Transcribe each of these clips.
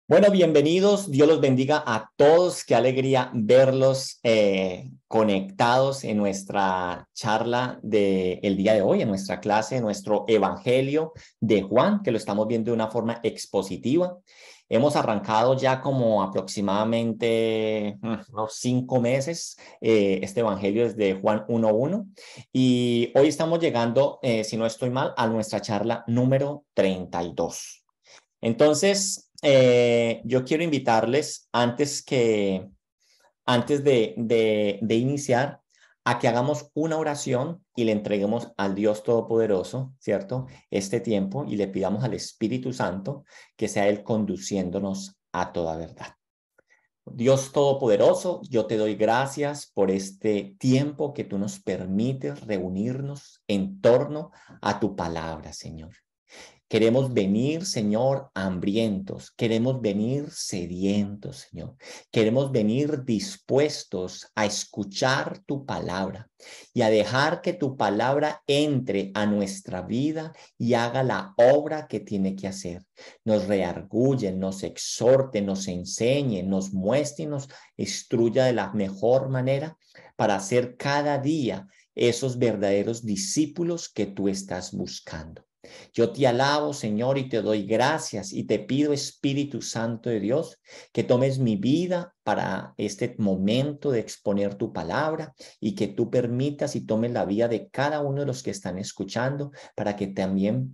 Bueno, bienvenidos. Dios los bendiga a todos. Qué alegría verlos conectados en nuestra charla del día de hoy, en nuestra clase, en nuestro Evangelio de Juan, que lo estamos viendo de una forma expositiva. Hemos arrancado ya como aproximadamente unos 5 meses este Evangelio es de Juan 1:1 y hoy estamos llegando, si no estoy mal, a nuestra charla número 32. Entonces, yo quiero invitarles antes de iniciar a que hagamos una oración y le entreguemos al Dios Todopoderoso, ¿cierto? Este tiempo y le pidamos al Espíritu Santo que sea Él conduciéndonos a toda verdad. Dios Todopoderoso, yo te doy gracias por este tiempo que tú nos permites reunirnos en torno a tu palabra, Señor. Queremos venir, Señor, hambrientos. Queremos venir sedientos, Señor. Queremos venir dispuestos a escuchar tu palabra y a dejar que tu palabra entre a nuestra vida y haga la obra que tiene que hacer. Nos reargulle, nos exhorte, nos enseñe, nos muestre y nos instruya de la mejor manera para ser cada día esos verdaderos discípulos que tú estás buscando. Yo te alabo, Señor, y te doy gracias y te pido, Espíritu Santo de Dios, que tomes mi vida para este momento de exponer tu palabra y que tú permitas y tomes la vida de cada uno de los que están escuchando para que también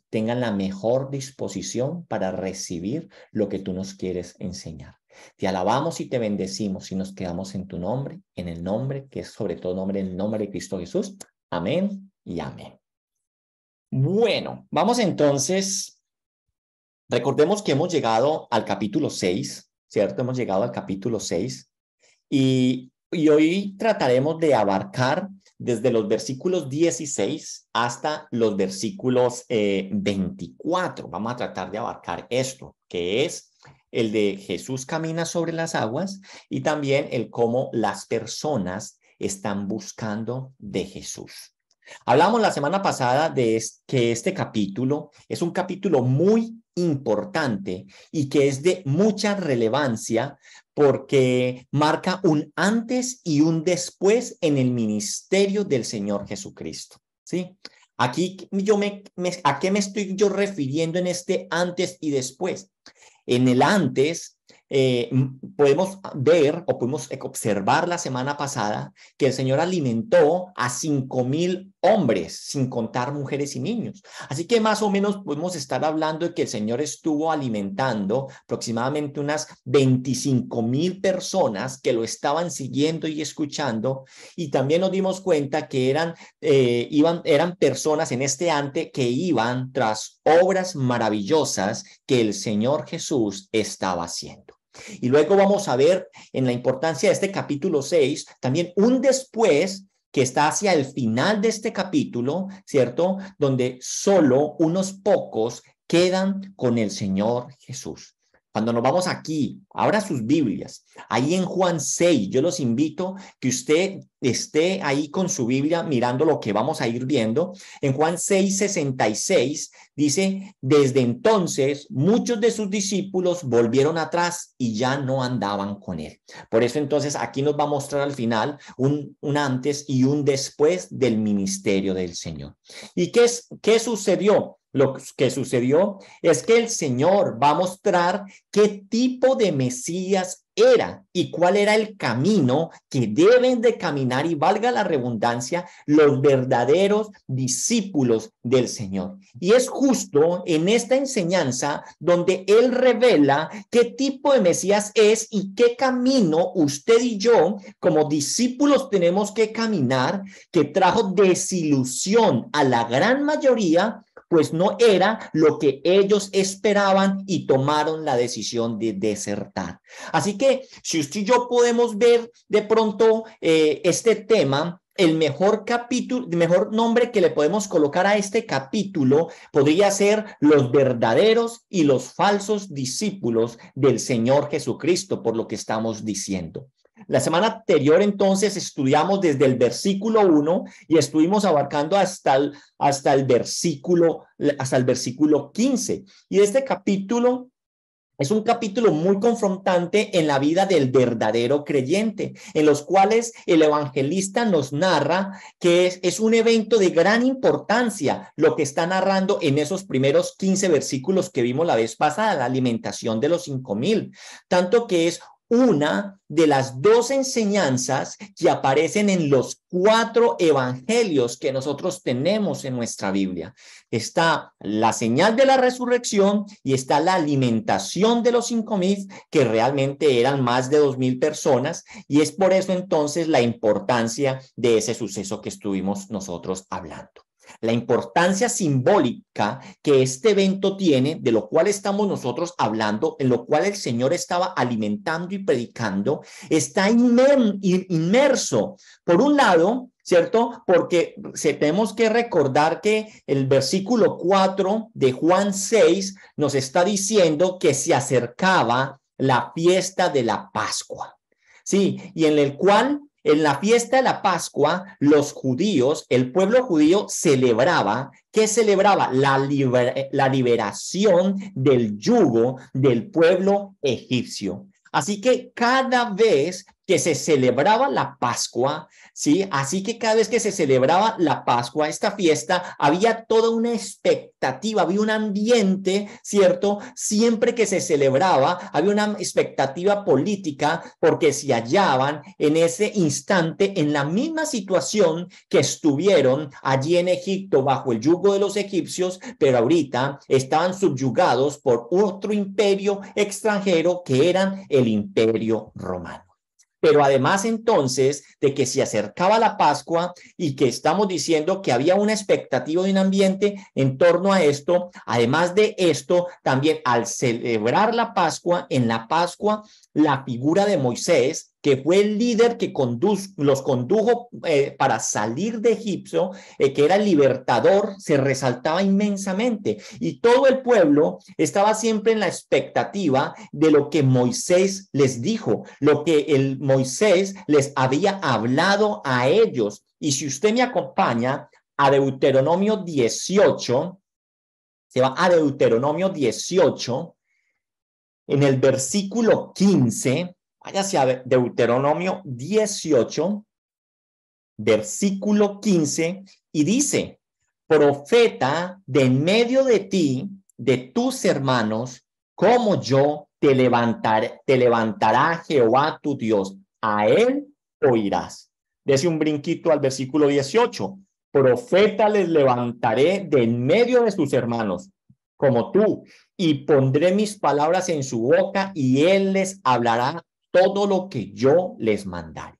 tengan la mejor disposición para recibir lo que tú nos quieres enseñar. Te alabamos y te bendecimos y nos quedamos en tu nombre, en el nombre que es sobre todo nombre, en el nombre de Cristo Jesús. Amén y amén. Bueno, vamos entonces, recordemos que hemos llegado al capítulo 6, ¿cierto? Hemos llegado al capítulo 6 y hoy trataremos de abarcar desde los versículos 16 hasta los versículos 24. Vamos a tratar de abarcar esto, que es el de Jesús camina sobre las aguas y también el cómo las personas están buscando de Jesús. Hablamos la semana pasada de que este capítulo es un capítulo muy importante y que es de mucha relevancia porque marca un antes y un después en el ministerio del Señor Jesucristo, ¿sí? Aquí ¿a qué me estoy yo refiriendo en este antes y después? En el antes, podemos ver o podemos observar la semana pasada que el Señor alimentó a 5,000 hombres, sin contar mujeres y niños. Así que más o menos podemos estar hablando de que el Señor estuvo alimentando aproximadamente unas 25,000 personas que lo estaban siguiendo y escuchando. Y también nos dimos cuenta que eran personas en este ante que iban tras obras maravillosas que el Señor Jesús estaba haciendo. Y luego vamos a ver en la importancia de este capítulo 6, también un después que está hacia el final de este capítulo, ¿cierto? Donde solo unos pocos quedan con el Señor Jesús. Cuando nos vamos aquí, abra sus Biblias, ahí en Juan 6, yo los invito que usted esté ahí con su Biblia mirando lo que vamos a ir viendo. En Juan 6:66 dice, desde entonces muchos de sus discípulos volvieron atrás y ya no andaban con él. Por eso entonces aquí nos va a mostrar al final un antes y un después del ministerio del Señor. ¿Y qué sucedió? Lo que sucedió es que el Señor va a mostrar qué tipo de Mesías era y cuál era el camino que deben de caminar, y valga la redundancia, los verdaderos discípulos del Señor. Y es justo en esta enseñanza donde Él revela qué tipo de Mesías es y qué camino usted y yo como discípulos tenemos que caminar, que trajo desilusión a la gran mayoría, pues no era lo que ellos esperaban y tomaron la decisión de desertar. Así que si usted y yo podemos ver de pronto este tema, el mejor capítulo, el mejor nombre que le podemos colocar a este capítulo podría ser los verdaderos y los falsos discípulos del Señor Jesucristo, por lo que estamos diciendo. La semana anterior entonces estudiamos desde el versículo 1 y estuvimos abarcando hasta el versículo 15. Y este capítulo Es un capítulo muy confrontante en la vida del verdadero creyente, en los cuales el evangelista nos narra que es un evento de gran importancia lo que está narrando en esos primeros 15 versículos que vimos la vez pasada, la alimentación de los 5,000, tanto que es una de las dos enseñanzas que aparecen en los 4 evangelios que nosotros tenemos en nuestra Biblia. Está la señal de la resurrección y está la alimentación de los 5,000, que realmente eran más de 2,000 personas, y es por eso entonces la importancia de ese suceso que estuvimos nosotros hablando. La importancia simbólica que este evento tiene, de lo cual estamos nosotros hablando, en lo cual el Señor estaba alimentando y predicando, está inmerso, por un lado, ¿cierto? Porque tenemos que recordar que el versículo 4 de Juan 6 nos está diciendo que se acercaba la fiesta de la Pascua, ¿sí? Y en el cual en la fiesta de la Pascua, los judíos, el pueblo judío celebraba, ¿qué celebraba? La liberación del yugo del pueblo egipcio. Así que cada vez que se celebraba la Pascua, ¿sí? Así que cada vez que se celebraba la Pascua, esta fiesta, había toda una expectativa, había un ambiente, ¿cierto? Siempre que se celebraba, había una expectativa política porque se hallaban en ese instante en la misma situación que estuvieron allí en Egipto bajo el yugo de los egipcios, pero ahorita estaban subyugados por otro imperio extranjero que eran el Imperio Romano. Pero además entonces de que se acercaba la Pascua y que estamos diciendo que había una expectativa de un ambiente en torno a esto, además de esto, también al celebrar la Pascua, en la Pascua, la figura de Moisés, que fue el líder que los condujo para salir de Egipto, que era el libertador, se resaltaba inmensamente. Y todo el pueblo estaba siempre en la expectativa de lo que Moisés les dijo, lo que Moisés les había hablado a ellos. Y si usted me acompaña a Deuteronomio 18, se va a Deuteronomio 18, en el versículo 15, váyase a Deuteronomio 18, versículo 15, y dice: profeta de en medio de ti, de tus hermanos, como yo te levantará Jehová tu Dios, a él oirás. Dese un brinquito al versículo 18. Profeta les levantaré de en medio de sus hermanos, como tú, y pondré mis palabras en su boca, y él les hablará todo lo que yo les mandaré.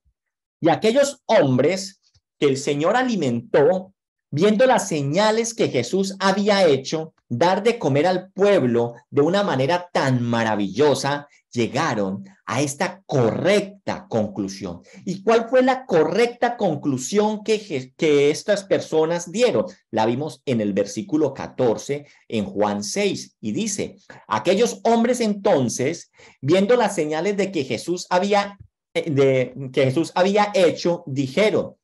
Y aquellos hombres que el Señor alimentó, viendo las señales que Jesús había hecho, dar de comer al pueblo de una manera tan maravillosa, llegaron a esta correcta conclusión. ¿Y cuál fue la correcta conclusión que estas personas dieron? La vimos en el versículo 14 en Juan 6, y dice: aquellos hombres entonces, viendo las señales de que Jesús había hecho, dijeron: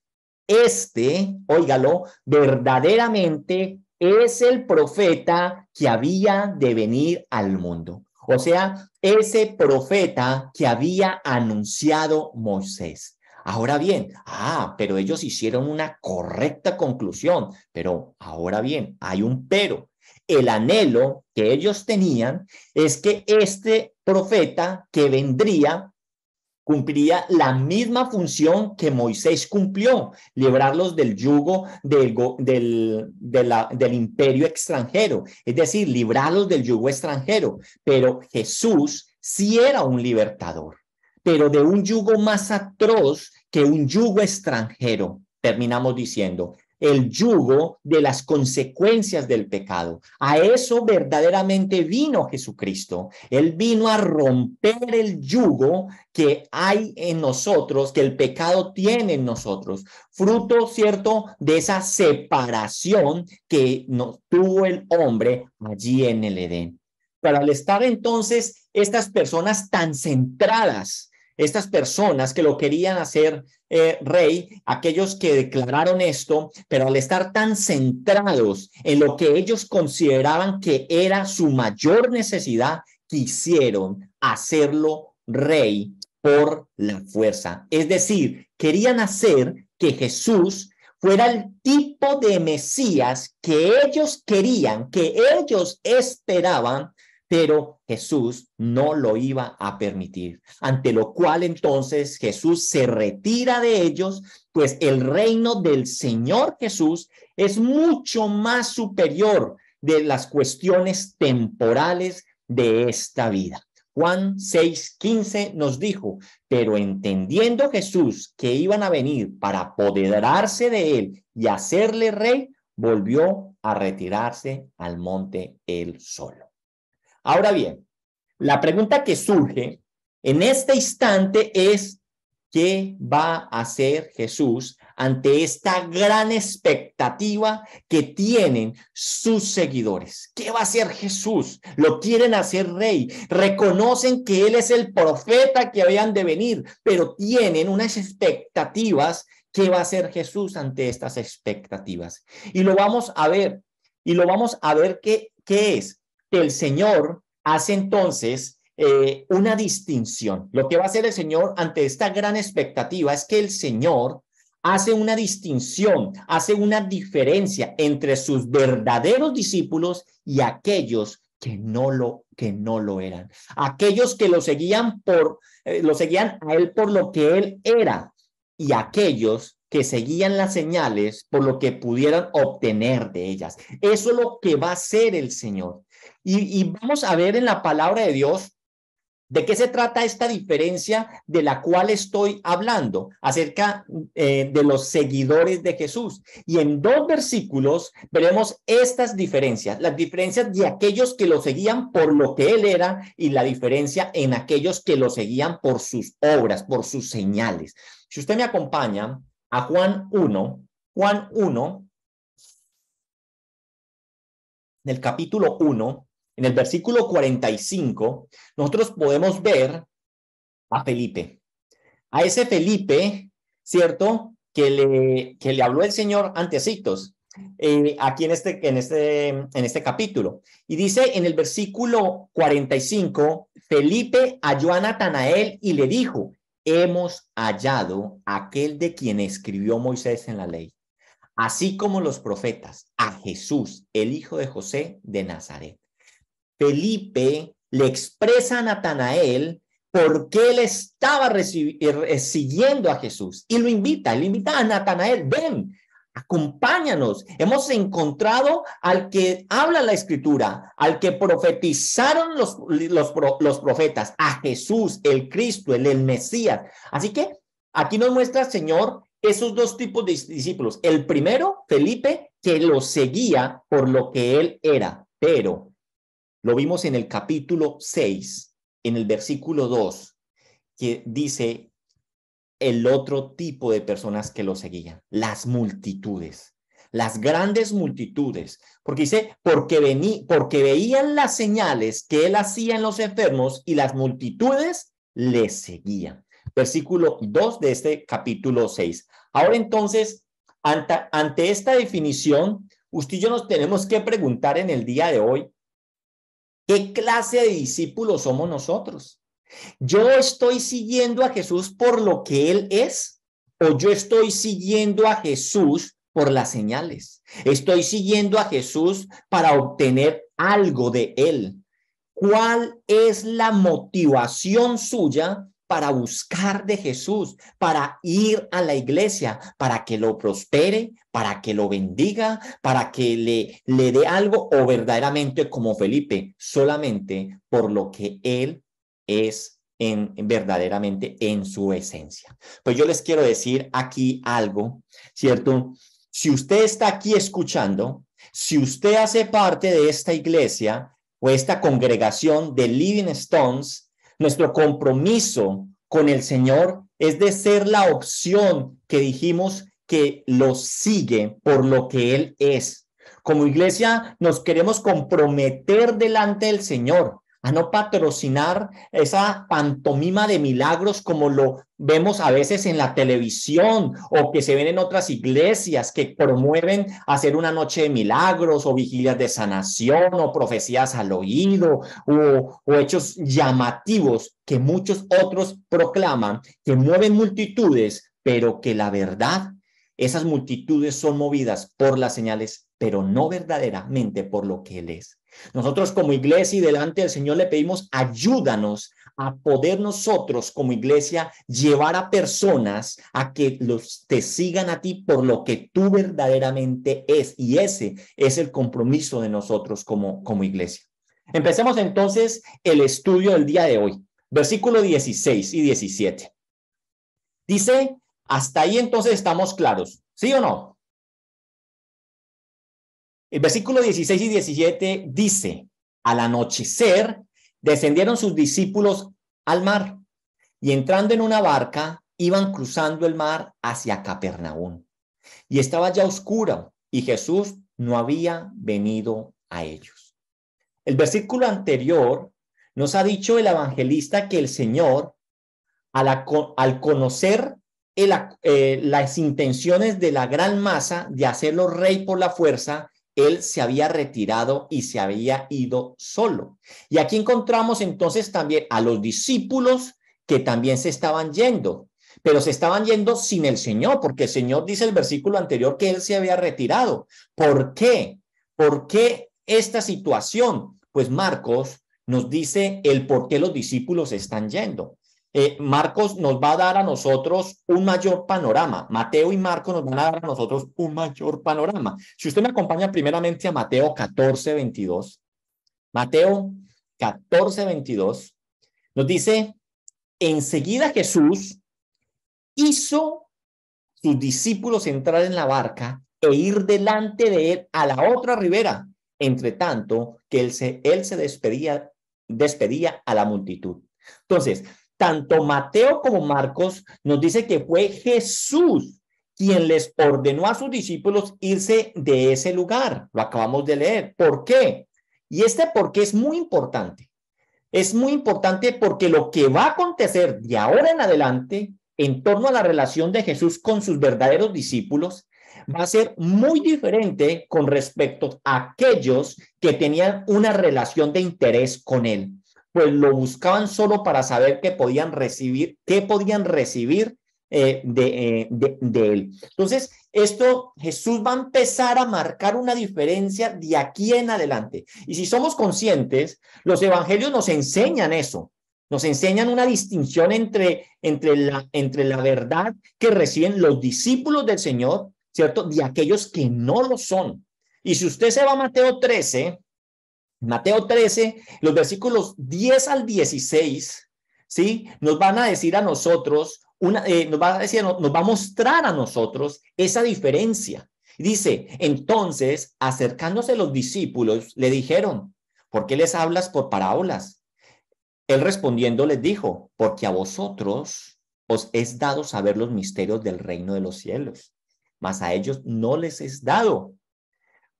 óigalo, verdaderamente es el profeta que había de venir al mundo. O sea, ese profeta que había anunciado Moisés. Ahora bien, pero ellos hicieron una correcta conclusión, pero ahora bien, hay un pero. El anhelo que ellos tenían es que este profeta que vendría cumplía la misma función que Moisés cumplió, librarlos del yugo del imperio extranjero, es decir, librarlos del yugo extranjero. Pero Jesús sí era un libertador, pero de un yugo más atroz que un yugo extranjero, terminamos diciendo. El yugo de las consecuencias del pecado. A eso verdaderamente vino Jesucristo. Él vino a romper el yugo que hay en nosotros, que el pecado tiene en nosotros, fruto, ¿cierto?, de esa separación que nos tuvo el hombre allí en el Edén. Pero al estar entonces estas personas tan centradas, estas personas que lo querían hacer rey, aquellos que declararon esto, pero al estar tan centrados en lo que ellos consideraban que era su mayor necesidad, quisieron hacerlo rey por la fuerza. Es decir, querían hacer que Jesús fuera el tipo de Mesías que ellos querían, que ellos esperaban, pero Jesús no lo iba a permitir. Ante lo cual entonces Jesús se retira de ellos, pues el reino del Señor Jesús es mucho más superior de las cuestiones temporales de esta vida. Juan 6:15 nos dijo, pero entendiendo Jesús que iban a venir para apoderarse de él y hacerle rey, volvió a retirarse al monte él solo. Ahora bien, la pregunta que surge en este instante es, ¿qué va a hacer Jesús ante esta gran expectativa que tienen sus seguidores? ¿Qué va a hacer Jesús? Lo quieren hacer rey. Reconocen que él es el profeta que habían de venir, pero tienen unas expectativas. ¿Qué va a hacer Jesús ante estas expectativas? Y lo vamos a ver. Y lo vamos a ver qué es. Que el Señor hace entonces una distinción. Lo que va a hacer el Señor ante esta gran expectativa es que el Señor hace una distinción, hace una diferencia entre sus verdaderos discípulos y aquellos que no lo eran. Aquellos que lo seguían a él por lo que él era, y aquellos que seguían las señales por lo que pudieran obtener de ellas. Eso es lo que va a hacer el Señor. Y vamos a ver en la palabra de Dios de qué se trata esta diferencia de la cual estoy hablando acerca de los seguidores de Jesús. Y en 2 versículos veremos estas diferencias, las diferencias de aquellos que lo seguían por lo que él era y la diferencia en aquellos que lo seguían por sus obras, por sus señales. Si usted me acompaña a Juan 1, en el capítulo 1, en el versículo 45, nosotros podemos ver a Felipe. A ese Felipe, ¿cierto? Que le habló el Señor antecitos, aquí en este capítulo. Y dice en el versículo 45, Felipe halló a Natanael y le dijo, hemos hallado a aquel de quien escribió Moisés en la ley, así como los profetas, a Jesús, el hijo de José de Nazaret. Felipe le expresa a Natanael por qué él estaba siguiendo a Jesús y lo invita a Natanael, ven, acompáñanos. Hemos encontrado al que habla la escritura, al que profetizaron los profetas, a Jesús, el Cristo, el Mesías. Así que aquí nos muestra el Señor esos 2 tipos de discípulos. El primero, Felipe, que lo seguía por lo que él era, pero lo vimos en el capítulo 6, en el versículo 2, que dice el otro tipo de personas que lo seguían, las multitudes, las grandes multitudes, porque dice, porque veían las señales que él hacía en los enfermos y las multitudes le seguían. Versículo 2 de este capítulo 6. Ahora entonces, ante esta definición, usted y yo nos tenemos que preguntar en el día de hoy, ¿qué clase de discípulos somos nosotros? ¿Yo estoy siguiendo a Jesús por lo que él es? ¿O yo estoy siguiendo a Jesús por las señales? ¿Estoy siguiendo a Jesús para obtener algo de él? ¿Cuál es la motivación suya para buscar de Jesús, para ir a la iglesia, para que lo prospere, para que lo bendiga, para que le dé algo, o verdaderamente como Felipe, solamente por lo que él es verdaderamente en su esencia? Pues yo les quiero decir aquí algo, ¿cierto? Si usted está aquí escuchando, si usted hace parte de esta iglesia o esta congregación de Living Stones, nuestro compromiso con el Señor es de ser la opción que dijimos que lo sigue por lo que Él es. Como iglesia nos queremos comprometer delante del Señor a no patrocinar esa pantomima de milagros como lo vemos a veces en la televisión o que se ven en otras iglesias que promueven hacer una noche de milagros o vigilias de sanación o profecías al oído o hechos llamativos que muchos otros proclaman, que mueven multitudes, pero que la verdad, esas multitudes son movidas por las señales, pero no verdaderamente por lo que Él es. Nosotros como iglesia y delante del Señor le pedimos, ayúdanos a poder nosotros como iglesia llevar a personas a que te sigan a ti por lo que tú verdaderamente es. Y ese es el compromiso de nosotros como iglesia. Empecemos entonces el estudio del día de hoy. Versículo 16 y 17. Dice, hasta ahí entonces estamos claros, ¿sí o no? El versículo 16 y 17 dice, al anochecer descendieron sus discípulos al mar y entrando en una barca iban cruzando el mar hacia Capernaum. Y estaba ya oscuro y Jesús no había venido a ellos. El versículo anterior nos ha dicho el evangelista que el Señor, al conocer las intenciones de la gran masa de hacerlo rey por la fuerza, él se había retirado y se había ido solo. Y aquí encontramos entonces también a los discípulos que también se estaban yendo, pero se estaban yendo sin el Señor, porque el Señor dice el versículo anterior que él se había retirado. ¿Por qué? ¿Por qué esta situación? Pues Marcos nos dice el por qué los discípulos están yendo. Marcos nos va a dar a nosotros un mayor panorama. Mateo y Marcos nos van a dar a nosotros un mayor panorama. Si usted me acompaña primeramente a Mateo 14, 22. Mateo 14, 22 nos dice, enseguida Jesús hizo sus discípulos entrar en la barca e ir delante de él a la otra ribera, entre tanto que él se despedía a la multitud. Entonces, tanto Mateo como Marcos nos dice que fue Jesús quien les ordenó a sus discípulos irse de ese lugar. Lo acabamos de leer. ¿Por qué? Y este por qué es muy importante. Es muy importante porque lo que va a acontecer de ahora en adelante en torno a la relación de Jesús con sus verdaderos discípulos va a ser muy diferente con respecto a aquellos que tenían una relación de interés con él, pues lo buscaban solo para saber qué podían recibir de él. Entonces, Jesús va a empezar a marcar una diferencia de aquí en adelante. Y si somos conscientes, los evangelios nos enseñan eso. Nos enseñan una distinción entre la verdad que reciben los discípulos del Señor, ¿cierto? De aquellos que no lo son. Y si usted se va a Mateo 13, los versículos 10 al 16, ¿sí? Nos van a decir a nosotros, nos va a mostrar a nosotros esa diferencia. Dice, entonces, acercándose los discípulos, le dijeron, ¿por qué les hablas por parábolas? Él respondiendo les dijo, porque a vosotros os es dado saber los misterios del reino de los cielos, mas a ellos no les es dado.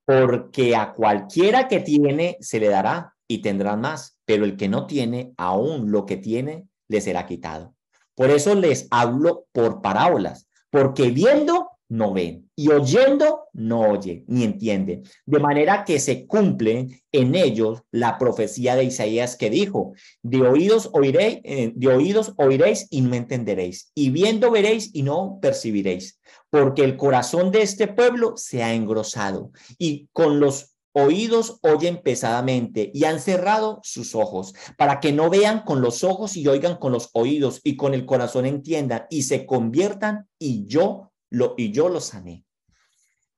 Porque a cualquiera que tiene se le dará y tendrán más, pero el que no tiene, aún lo que tiene, le será quitado. Por eso les hablo por parábolas, porque viendo no ven y oyendo no oyen ni entienden, de manera que se cumple en ellos la profecía de Isaías que dijo, de oídos oiréis y no entenderéis, y viendo veréis y no percibiréis, porque el corazón de este pueblo se ha engrosado y con los oídos oyen pesadamente y han cerrado sus ojos para que no vean con los ojos y oigan con los oídos y con el corazón entiendan y se conviertan y yo los sané.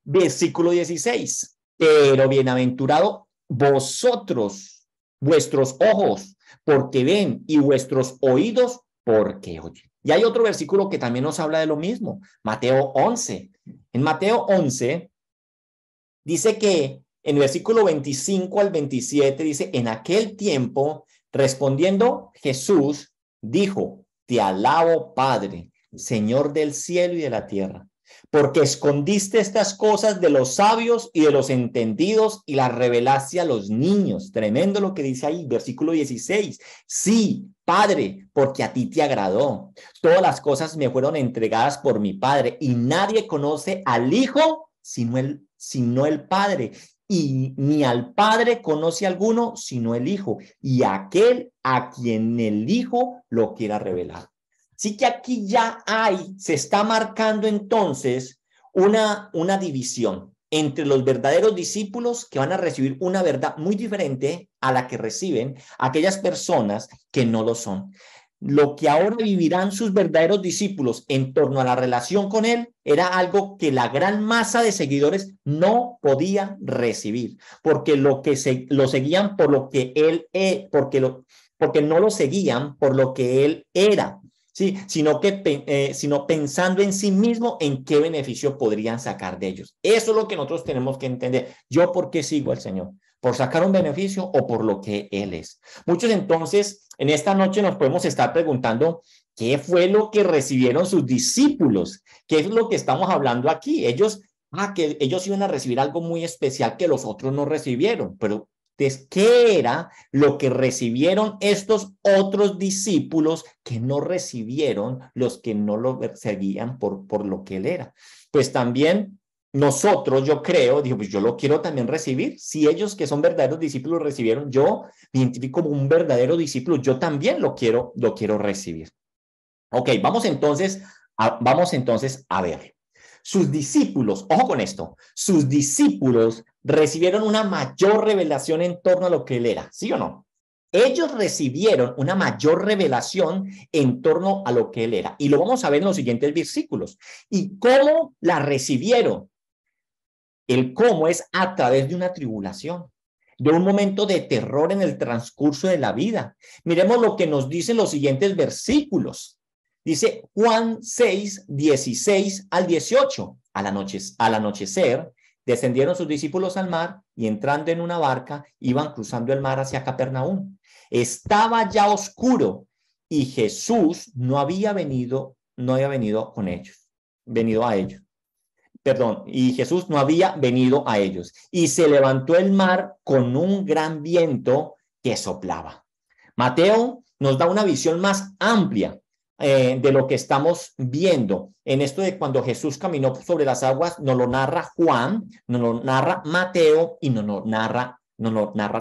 Versículo 16. Pero bienaventurado vosotros, vuestros ojos, porque ven y vuestros oídos, porque oyen. Y hay otro versículo que también nos habla de lo mismo. Mateo 11. En Mateo 11 dice que en el versículo 25 al 27 dice, en aquel tiempo, respondiendo Jesús, dijo, te alabo, Padre, Señor del cielo y de la tierra, porque escondiste estas cosas de los sabios y de los entendidos y las revelaste a los niños. Tremendo lo que dice ahí, versículo 16. Sí, Padre, porque a ti te agradó. Todas las cosas me fueron entregadas por mi Padre y nadie conoce al Hijo sino el Padre. Y ni al Padre conoce alguno sino el Hijo y aquel a quien el Hijo lo quiera revelar. Así que aquí ya se está marcando entonces una división entre los verdaderos discípulos que van a recibir una verdad muy diferente a la que reciben aquellas personas que no lo son. Lo que ahora vivirán sus verdaderos discípulos en torno a la relación con él era algo que la gran masa de seguidores no podía recibir, porque lo seguían por lo que él porque no lo seguían por lo que él era. Sí, sino pensando en sí mismo en qué beneficio podrían sacar de ellos. Eso es lo que nosotros tenemos que entender. ¿Yo por qué sigo al Señor? ¿Por sacar un beneficio o por lo que Él es? Muchos entonces en esta noche nos podemos estar preguntando qué fue lo que recibieron sus discípulos, qué es lo que estamos hablando aquí. Que ellos iban a recibir algo muy especial que los otros no recibieron, pero entonces, ¿qué era lo que recibieron estos otros discípulos que no recibieron los que no lo seguían por lo que él era? Pues también nosotros, yo creo, digo, pues yo lo quiero también recibir. Si ellos que son verdaderos discípulos recibieron, yo me identifico como un verdadero discípulo, yo también lo quiero recibir. Ok, vamos entonces a ver. Sus discípulos, ojo con esto, sus discípulos recibieron una mayor revelación en torno a lo que él era, ¿sí o no? Ellos recibieron una mayor revelación en torno a lo que él era. Y lo vamos a ver en los siguientes versículos. ¿Y cómo la recibieron? El cómo es a través de una tribulación, de un momento de terror en el transcurso de la vida. Miremos lo que nos dicen los siguientes versículos. Dice Juan 6, 16 al 18. Al anochecer, descendieron sus discípulos al mar y entrando en una barca, iban cruzando el mar hacia Capernaum. Estaba ya oscuro y Jesús no había venido a ellos. Perdón, y Jesús no había venido a ellos. Y se levantó el mar con un gran viento que soplaba. Mateo nos da una visión más amplia de lo que estamos viendo en esto de cuando Jesús caminó sobre las aguas. Nos lo narra Juan, nos lo narra Mateo y nos lo narra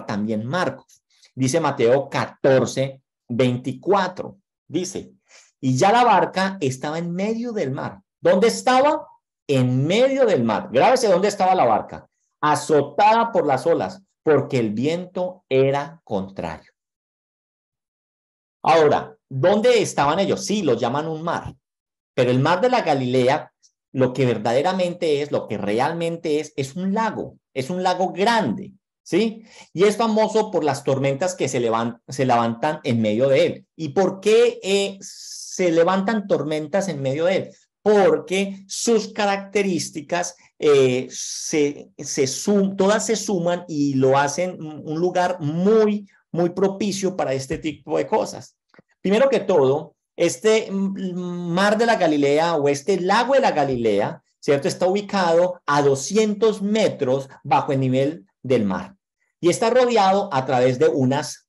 también Marcos. Dice Mateo 14, 24. Dice, y ya la barca estaba en medio del mar. ¿Dónde estaba? En medio del mar. Grábese dónde estaba la barca. Azotada por las olas, porque el viento era contrario. Ahora, ¿dónde estaban ellos? Sí, lo llaman un mar, pero el mar de la Galilea, lo que verdaderamente es, lo que realmente es un lago grande, ¿sí? Y es famoso por las tormentas que se levantan en medio de él. ¿Y por qué se levantan tormentas en medio de él? Porque sus características todas se suman y lo hacen un lugar muy propicio para este tipo de cosas. Primero que todo, este mar de la Galilea o este lago de la Galilea, ¿cierto? Está ubicado a 200 metros bajo el nivel del mar y está rodeado a través de unas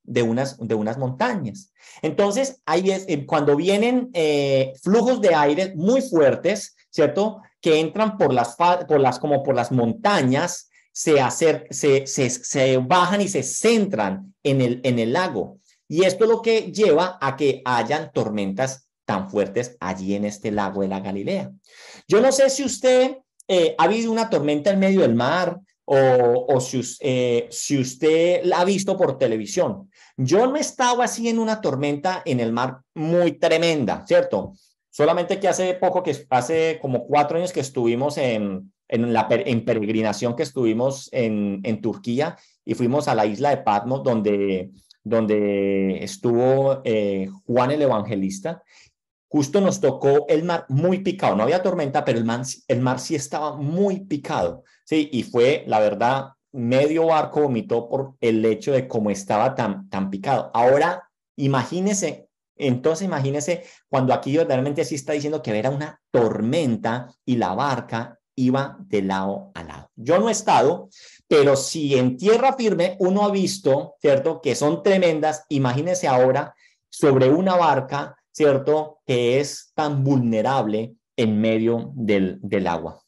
montañas. Entonces, ahí es cuando vienen flujos de aire muy fuertes, ¿cierto? Que entran por las montañas, se bajan y se centran en el lago. Y esto es lo que lleva a que hayan tormentas tan fuertes allí en este lago de la Galilea. Yo no sé si usted ha visto una tormenta en medio del mar o si usted la ha visto por televisión. Yo no estaba así en una tormenta en el mar muy tremenda, ¿cierto? Solamente que hace como 4 años que estuvimos en peregrinación que estuvimos en Turquía y fuimos a la isla de Patmos donde estuvo Juan el Evangelista. Justo nos tocó el mar muy picado, no había tormenta, pero el mar sí estaba muy picado, ¿sí? Y fue, la verdad, medio barco vomitó por el hecho de cómo estaba tan picado. Ahora, imagínese Entonces imagínense cuando aquí verdaderamente sí está diciendo que era una tormenta y la barca iba de lado a lado. Yo no he estado, pero si en tierra firme uno ha visto, ¿cierto? Que son tremendas, imagínense ahora sobre una barca, ¿cierto? Que es tan vulnerable en medio del agua.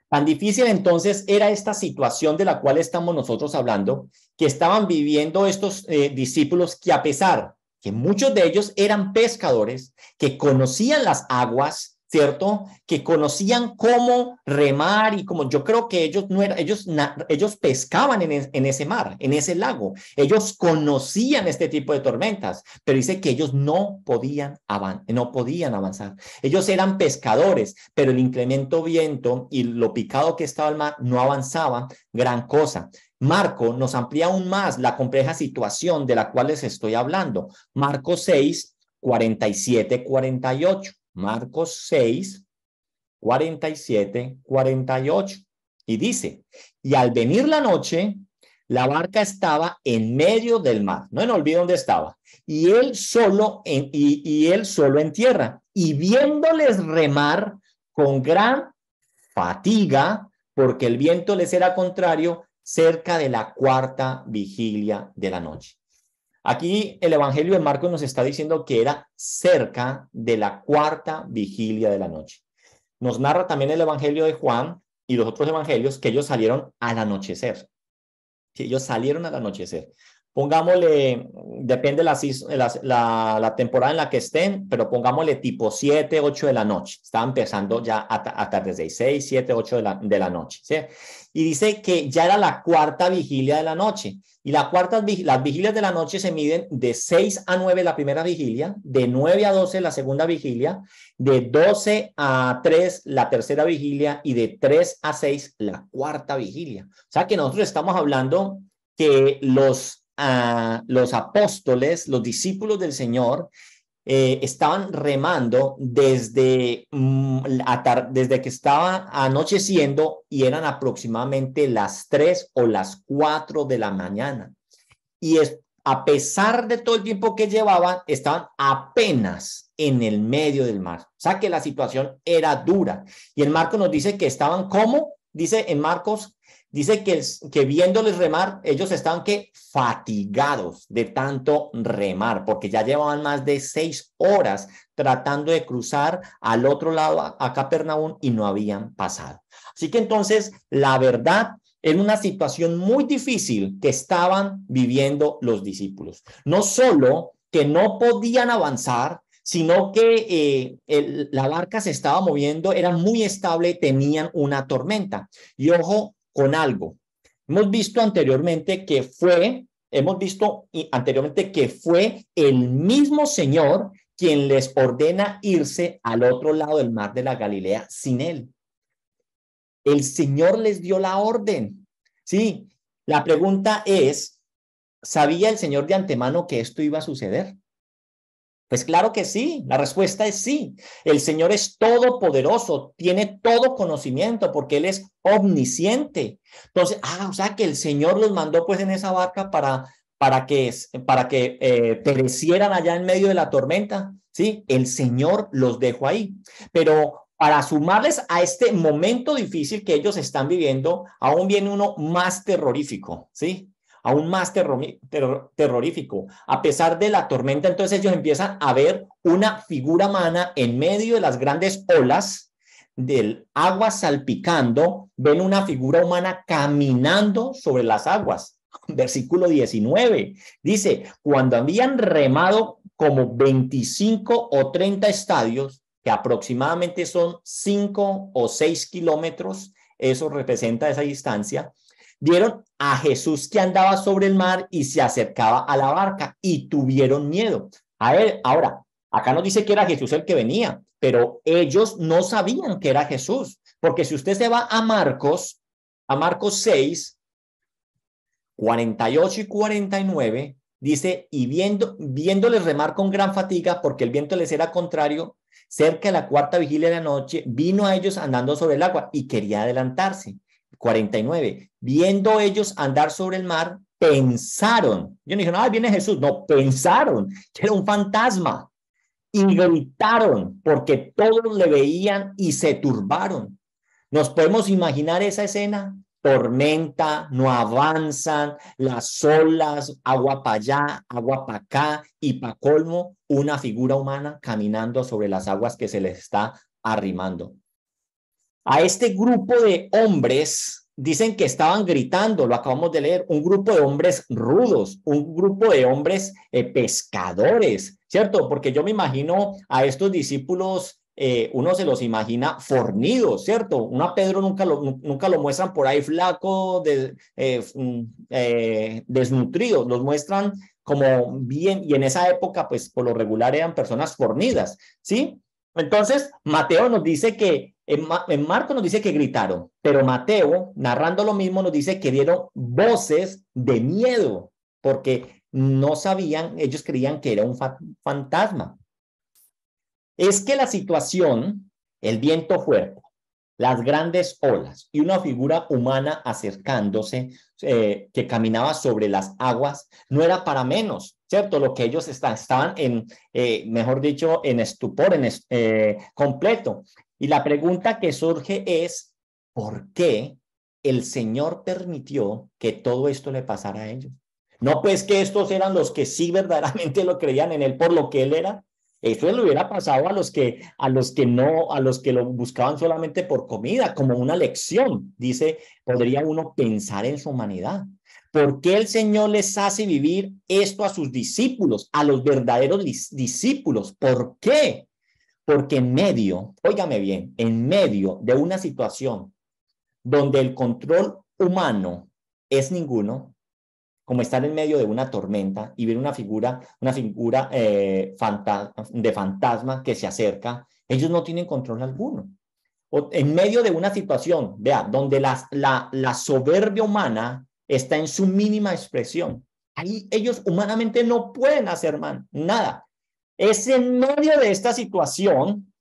Tan difícil entonces era esta situación de la cual estamos nosotros hablando, que estaban viviendo estos discípulos que a pesar que muchos de ellos eran pescadores, que conocían las aguas, ¿cierto? Que conocían cómo remar y como yo creo que ellos no eran, ellos pescaban en ese mar, en ese lago. Ellos conocían este tipo de tormentas, pero dice que ellos no podían avanzar. Ellos eran pescadores, pero el incremento viento y lo picado que estaba el mar no avanzaba gran cosa. Marco nos amplía aún más la compleja situación de la cual les estoy hablando. Marcos 6, 47, 48. Marcos 6, 47, 48. Y dice, y al venir la noche, la barca estaba en medio del mar. No me olvido dónde estaba. Y él solo en tierra. Y viéndoles remar con gran fatiga, porque el viento les era contrario, cerca de la cuarta vigilia de la noche. Aquí el Evangelio de Marcos nos está diciendo que era cerca de la cuarta vigilia de la noche. Nos narra también el Evangelio de Juan y los otros evangelios que ellos salieron al anochecer. Que ellos salieron al anochecer. Pongámosle, depende la temporada en la que estén, pero pongámosle tipo 7, 8 de la noche. Está empezando ya a tarde 6, 7, 8 de la noche. ¿Sí? Y dice que ya era la cuarta vigilia de la noche. Y las vigilias de la noche se miden de 6 a 9 la primera vigilia, de 9 a 12 la segunda vigilia, de 12 a 3 la tercera vigilia y de 3 a 6 la cuarta vigilia. O sea que nosotros estamos hablando que los apóstoles, los discípulos del Señor, estaban remando desde que estaba anocheciendo y eran aproximadamente las 3 o las 4 de la mañana. Y a pesar de todo el tiempo que llevaban, estaban apenas en el medio del mar. O sea que la situación era dura. Y en Marcos nos dice que estaban como, dice en Marcos, dice que viéndoles remar, ellos estaban fatigados de tanto remar, porque ya llevaban más de 6 horas tratando de cruzar al otro lado a Capernaum y no habían pasado. Así que entonces, la verdad, en una situación muy difícil que estaban viviendo los discípulos. No solo que no podían avanzar, sino que la barca se estaba moviendo, era muy estable, tenían una tormenta. Y ojo con algo. Hemos visto anteriormente que fue el mismo Señor quien les ordena irse al otro lado del mar de la Galilea sin él. El Señor les dio la orden. Sí, la pregunta es, ¿sabía el Señor de antemano que esto iba a suceder? Pues claro que sí, la respuesta es sí. El Señor es todopoderoso, tiene todo conocimiento porque Él es omnisciente. Entonces, o sea que el Señor los mandó pues en esa barca para que perecieran allá en medio de la tormenta. Sí, el Señor los dejó ahí. Pero para sumarles a este momento difícil que ellos están viviendo, aún viene uno más terrorífico, ¿sí? Aún más terrorífico. A pesar de la tormenta, entonces ellos empiezan a ver una figura humana en medio de las grandes olas del agua salpicando, ven una figura humana caminando sobre las aguas. Versículo 19 dice, cuando habían remado como 25 o 30 estadios, que aproximadamente son 5 o 6 kilómetros, eso representa esa distancia, vieron a Jesús que andaba sobre el mar y se acercaba a la barca y tuvieron miedo. A ver, ahora, acá nos dice que era Jesús el que venía, pero ellos no sabían que era Jesús, porque si usted se va a Marcos 6, 48 y 49, dice, y viéndoles remar con gran fatiga, porque el viento les era contrario, cerca de la cuarta vigilia de la noche, vino a ellos andando sobre el agua y quería adelantarse. 49. Viendo ellos andar sobre el mar, pensaron, yo no dije, no, viene Jesús, no, pensaron que era un fantasma y gritaron porque todos le veían y se turbaron. ¿Nos podemos imaginar esa escena? Tormenta, no avanzan, las olas, agua para allá, agua para acá y para colmo, una figura humana caminando sobre las aguas que se les está arrimando. A este grupo de hombres dicen que estaban gritando, lo acabamos de leer, un grupo de hombres rudos, un grupo de hombres pescadores, ¿cierto? Porque yo me imagino a estos discípulos, uno se los imagina fornidos, ¿cierto? Uno a Pedro nunca lo muestran por ahí flaco, desnutridos, los muestran como bien, y en esa época, pues por lo regular eran personas fornidas, ¿sí? Entonces, Mateo nos dice que, en Marcos nos dice que gritaron, pero Mateo, narrando lo mismo, nos dice que dieron voces de miedo, porque no sabían, ellos creían que era un fantasma. Es que la situación, el viento fuerte, las grandes olas y una figura humana acercándose, que caminaba sobre las aguas, no era para menos, ¿cierto? Lo que ellos estaban en, mejor dicho, en estupor, completo. Y la pregunta que surge es, ¿por qué el Señor permitió que todo esto le pasara a ellos? No, pues que estos eran los que sí verdaderamente lo creían en Él por lo que Él era. Eso le hubiera pasado a los que no, a los que lo buscaban solamente por comida, como una lección. Dice, podría uno pensar en su humanidad. ¿Por qué el Señor les hace vivir esto a sus discípulos, a los verdaderos discípulos? ¿Por qué? Porque en medio, óigame bien, en medio de una situación donde el control humano es ninguno, como estar en medio de una tormenta y ver una figura de fantasma que se acerca, ellos no tienen control alguno. O en medio de una situación, vea, donde la soberbia humana está en su mínima expresión. Ahí ellos humanamente no pueden hacer nada. Es en medio de esta situación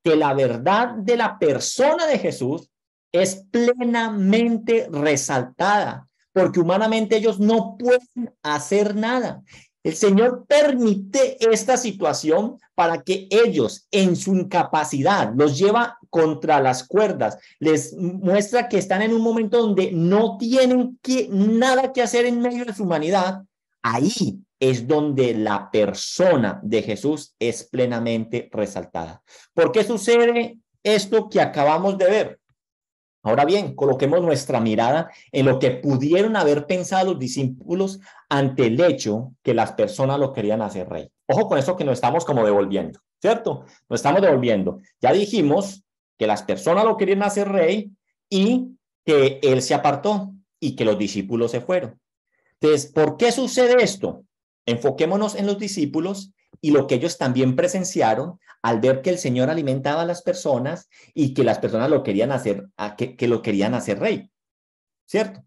que la verdad de la persona de Jesús es plenamente resaltada, porque humanamente ellos no pueden hacer nada. El Señor permite esta situación para que ellos, en su incapacidad, los lleva contra las cuerdas, les muestra que están en un momento donde no tienen nada que hacer en medio de su humanidad. Ahí es donde la persona de Jesús es plenamente resaltada. ¿Por qué sucede esto que acabamos de ver? Ahora bien, coloquemos nuestra mirada en lo que pudieron haber pensado los discípulos ante el hecho que las personas lo querían hacer rey. Ojo con eso que nos estamos como devolviendo, ¿cierto? Nos estamos devolviendo. Ya dijimos que las personas lo querían hacer rey y que él se apartó y que los discípulos se fueron. Entonces, ¿por qué sucede esto? Enfoquémonos en los discípulos y lo que ellos también presenciaron al ver que el Señor alimentaba a las personas y que las personas lo querían hacer, que lo querían hacer rey, ¿cierto?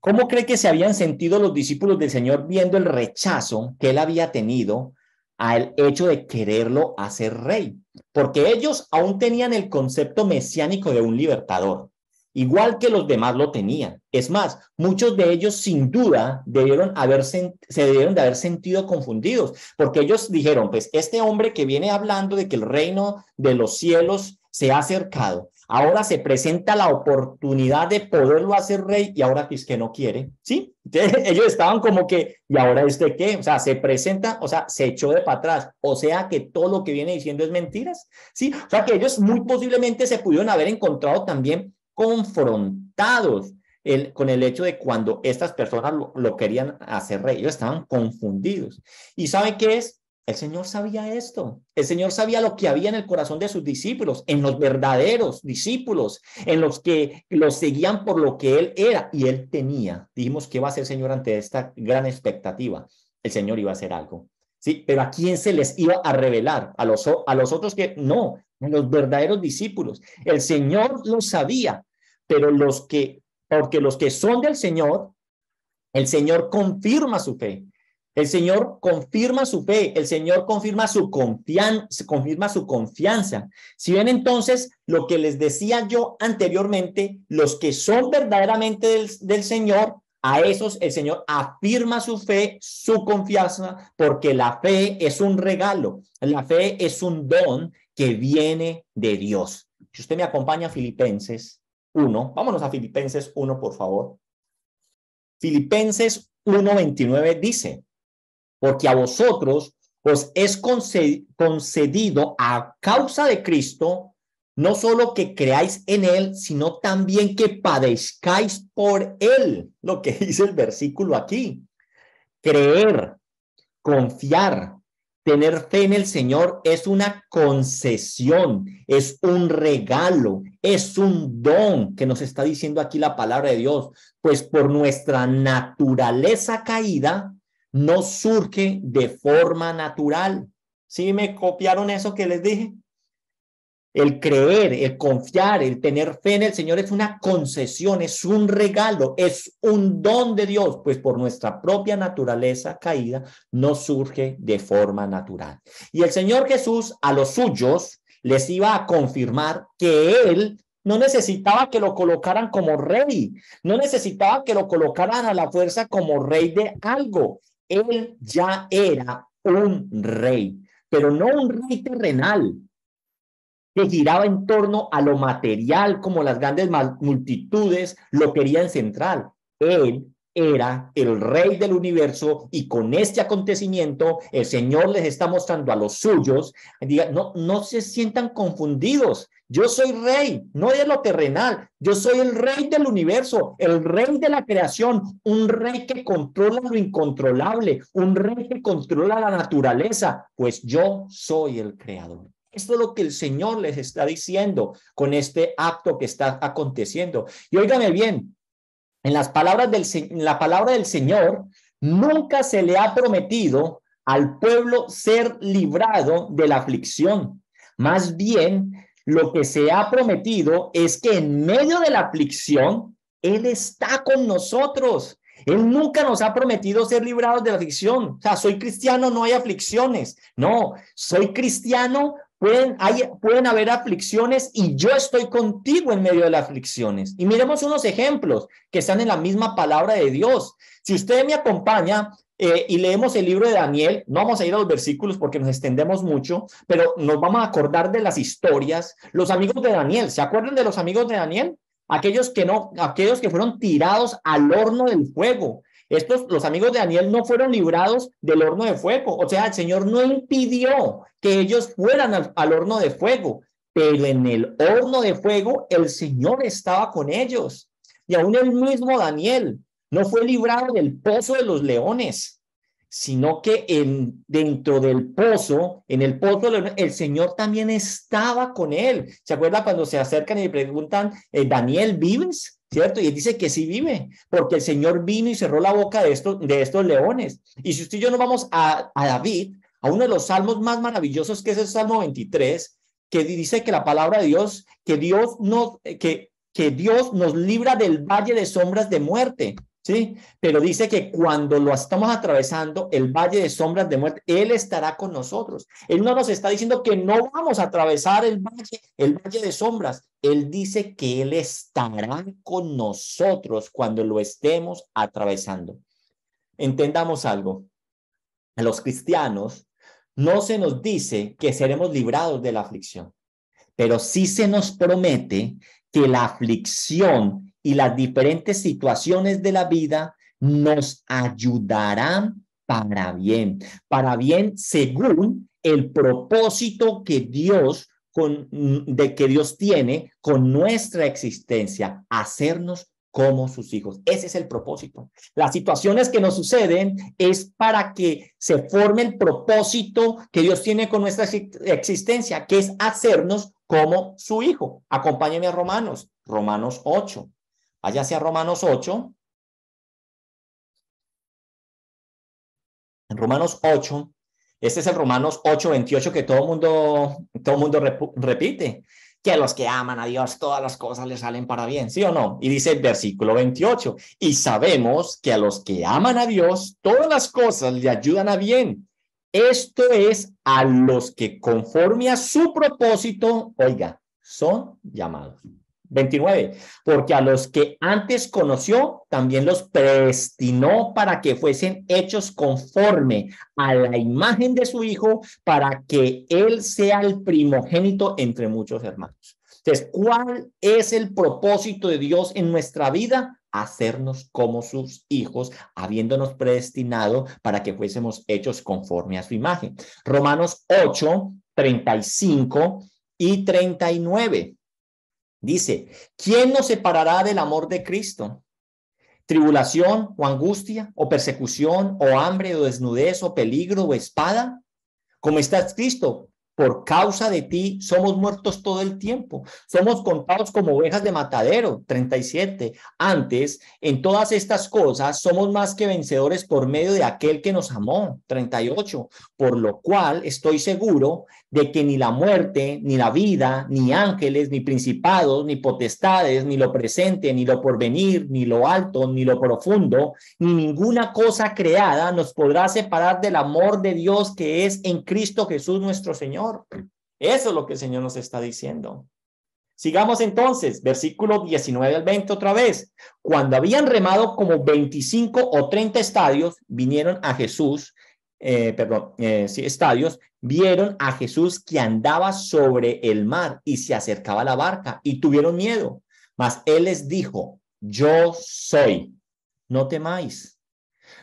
¿Cómo cree que se habían sentido los discípulos del Señor viendo el rechazo que él había tenido al hecho de quererlo hacer rey? Porque ellos aún tenían el concepto mesiánico de un libertador, igual que los demás lo tenían. Es más, muchos de ellos sin duda se debieron de haber sentido confundidos, porque ellos dijeron, pues este hombre que viene hablando de que el reino de los cielos se ha acercado, ahora se presenta la oportunidad de poderlo hacer rey y ahora es que no quiere, ¿sí? Entonces, ellos estaban como que, ¿y ahora este qué? O sea, se presenta, o sea, se echó de para atrás, o sea que todo lo que viene diciendo es mentiras, ¿sí? O sea que ellos muy posiblemente se pudieron haber encontrado también confrontados con el hecho de cuando estas personas lo querían hacer rey. Ellos estaban confundidos. ¿Y saben qué es? El Señor sabía esto. El Señor sabía lo que había en el corazón de sus discípulos, en los verdaderos discípulos, en los que los seguían por lo que Él era. Y Él tenía. Dijimos que iba a ser Señor ante esta gran expectativa. El Señor iba a hacer algo. Sí, pero ¿a quién se les iba a revelar? A los otros que no, a los verdaderos discípulos. El Señor lo sabía, pero porque los que son del Señor, el Señor confirma su fe. El Señor confirma su fe, el Señor confirma su confianza. Si ven entonces lo que les decía yo anteriormente, los que son verdaderamente del Señor A esos el Señor afirma su fe, su confianza, porque la fe es un regalo, la fe es un don que viene de Dios. Si usted me acompaña a Filipenses 1, vámonos a Filipenses 1, por favor. Filipenses 1:29 dice, porque a vosotros os es concedido a causa de Cristo, no solo que creáis en él, sino también que padezcáis por él, lo que dice el versículo aquí. Creer, confiar, tener fe en el Señor es una concesión, es un regalo, es un don que nos está diciendo aquí la palabra de Dios, pues por nuestra naturaleza caída no surge de forma natural. ¿Sí me copiaron eso que les dije? El creer, el confiar, el tener fe en el Señor es una concesión, es un regalo, es un don de Dios, pues por nuestra propia naturaleza caída no surge de forma natural. Y el Señor Jesús a los suyos les iba a confirmar que Él no necesitaba que lo colocaran como rey, no necesitaba que lo colocaran a la fuerza como rey de algo. Él ya era un rey, pero no un rey terrenal que giraba en torno a lo material, como las grandes multitudes lo querían central. Él era el rey del universo y con este acontecimiento el Señor les está mostrando a los suyos, diga, no se sientan confundidos. Yo soy rey, no de lo terrenal. Yo soy el rey del universo, el rey de la creación, un rey que controla lo incontrolable, un rey que controla la naturaleza, pues yo soy el creador. Esto es lo que el Señor les está diciendo con este acto que está aconteciendo. Y óigame bien, en la palabra del Señor, nunca se le ha prometido al pueblo ser librado de la aflicción. Más bien, lo que se ha prometido es que en medio de la aflicción, Él está con nosotros. Él nunca nos ha prometido ser librados de la aflicción. O sea, soy cristiano, no hay aflicciones. No, soy cristiano, pueden haber aflicciones y yo estoy contigo en medio de las aflicciones. Y miremos unos ejemplos que están en la misma palabra de Dios. Si usted me acompaña y leemos el libro de Daniel, no vamos a ir a los versículos porque nos extendemos mucho, pero nos vamos a acordar de las historias. Los amigos de Daniel, ¿se acuerdan de los amigos de Daniel? Aquellos que fueron tirados al horno del fuego. Los amigos de Daniel no fueron librados del horno de fuego. O sea, el Señor no impidió que ellos fueran al horno de fuego, pero en el horno de fuego el Señor estaba con ellos. Y aún el mismo Daniel no fue librado del pozo de los leones, sino que dentro del pozo, en el pozo, el Señor también estaba con él. ¿Se acuerda cuando se acercan y le preguntan, Daniel, ¿vives? ¿Cierto? Y él dice que sí vive, porque el Señor vino y cerró la boca de estos leones. Y si usted y yo nos vamos a David, a uno de los salmos más maravillosos, que es el Salmo 23, que dice que la palabra de Dios, que Dios nos libra del valle de sombras de muerte. ¿Sí? Pero dice que cuando lo estamos atravesando, el valle de sombras de muerte, Él estará con nosotros. Él no nos está diciendo que no vamos a atravesar el valle de sombras. Él dice que Él estará con nosotros cuando lo estemos atravesando. Entendamos algo. A los cristianos no se nos dice que seremos librados de la aflicción, pero sí se nos promete que la aflicción y las diferentes situaciones de la vida nos ayudarán para bien según el propósito que Dios tiene con nuestra existencia, hacernos como sus hijos. Ese es el propósito. Las situaciones que nos suceden es para que se forme el propósito que Dios tiene con nuestra existencia, que es hacernos como su hijo. Acompáñenme a Romanos 8. Váyase a Romanos 8. En Romanos 8, este es el Romanos 8:28 que todo el mundo repite, que a los que aman a Dios todas las cosas les salen para bien, ¿sí o no? Y dice el versículo 28, y sabemos que a los que aman a Dios todas las cosas le ayudan a bien. Esto es a los que conforme a su propósito, oiga, son llamados. 29, porque a los que antes conoció, también los predestinó para que fuesen hechos conforme a la imagen de su Hijo, para que Él sea el primogénito entre muchos hermanos. Entonces, ¿cuál es el propósito de Dios en nuestra vida? Hacernos como sus hijos, habiéndonos predestinado para que fuésemos hechos conforme a su imagen. Romanos 8, 35 y 39. Dice, ¿quién nos separará del amor de Cristo? ¿Tribulación o angustia o persecución o hambre o desnudez o peligro o espada? Como está escrito, por causa de ti somos muertos todo el tiempo. Somos contados como ovejas de matadero. 37. Antes, en todas estas cosas, somos más que vencedores por medio de aquel que nos amó. 38. Por lo cual estoy seguro de que ni la muerte, ni la vida, ni ángeles, ni principados, ni potestades, ni lo presente, ni lo porvenir, ni lo alto, ni lo profundo, ni ninguna cosa creada nos podrá separar del amor de Dios que es en Cristo Jesús nuestro Señor. Eso es lo que el Señor nos está diciendo. Sigamos entonces, versículo 19 al 20 otra vez. Cuando habían remado como 25 o 30 estadios, vinieron a Jesús, estadios, vieron a Jesús que andaba sobre el mar y se acercaba a la barca y tuvieron miedo. Mas él les dijo, yo soy, no temáis.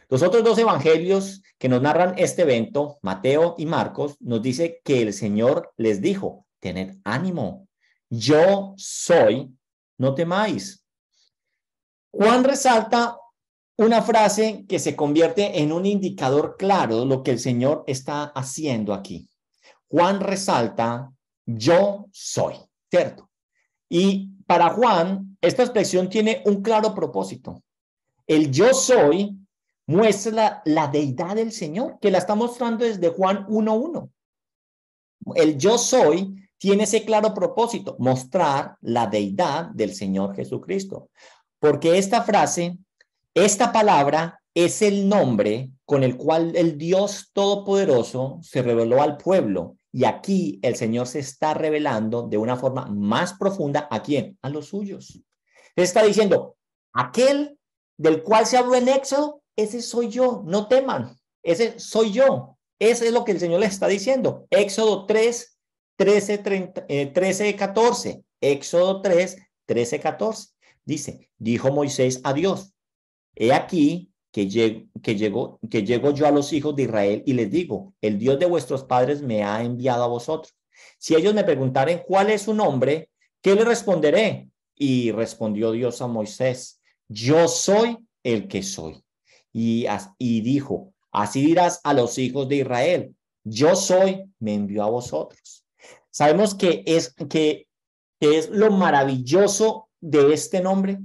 Los otros dos evangelios que nos narran este evento, Mateo y Marcos, nos dice que el Señor les dijo, tened ánimo, yo soy, no temáis. Juan resalta una frase que se convierte en un indicador claro de lo que el Señor está haciendo aquí. Juan resalta, yo soy, ¿cierto? Y para Juan, esta expresión tiene un claro propósito. El yo soy muestra la deidad del Señor, que la está mostrando desde Juan 1:1. El yo soy tiene ese claro propósito, mostrar la deidad del Señor Jesucristo. Porque esta frase, esta palabra es el nombre con el cual el Dios Todopoderoso se reveló al pueblo. Y aquí el Señor se está revelando de una forma más profunda. ¿A quién? A los suyos. Está diciendo, aquel del cual se habló en Éxodo, ese soy yo, no teman, ese soy yo. Ese es lo que el Señor les está diciendo. Éxodo 3, 13, 14. Éxodo 3, 13, 14. Dice, dijo Moisés a Dios, he aquí que llego yo a los hijos de Israel y les digo, el Dios de vuestros padres me ha enviado a vosotros. Si ellos me preguntaren cuál es su nombre, ¿qué le responderé? Y respondió Dios a Moisés, yo soy el que soy. Y dijo, así dirás a los hijos de Israel, yo soy, me envió a vosotros. Sabemos que es lo maravilloso de este nombre,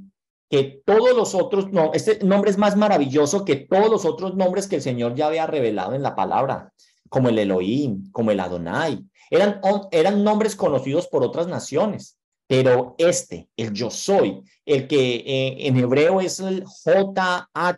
que todos los otros, no, este nombre es más maravilloso que todos los otros nombres que el Señor ya había revelado en la palabra, como el Elohim, como el Adonai. Eran nombres conocidos por otras naciones, pero el yo soy, el que en hebreo es el JHWH,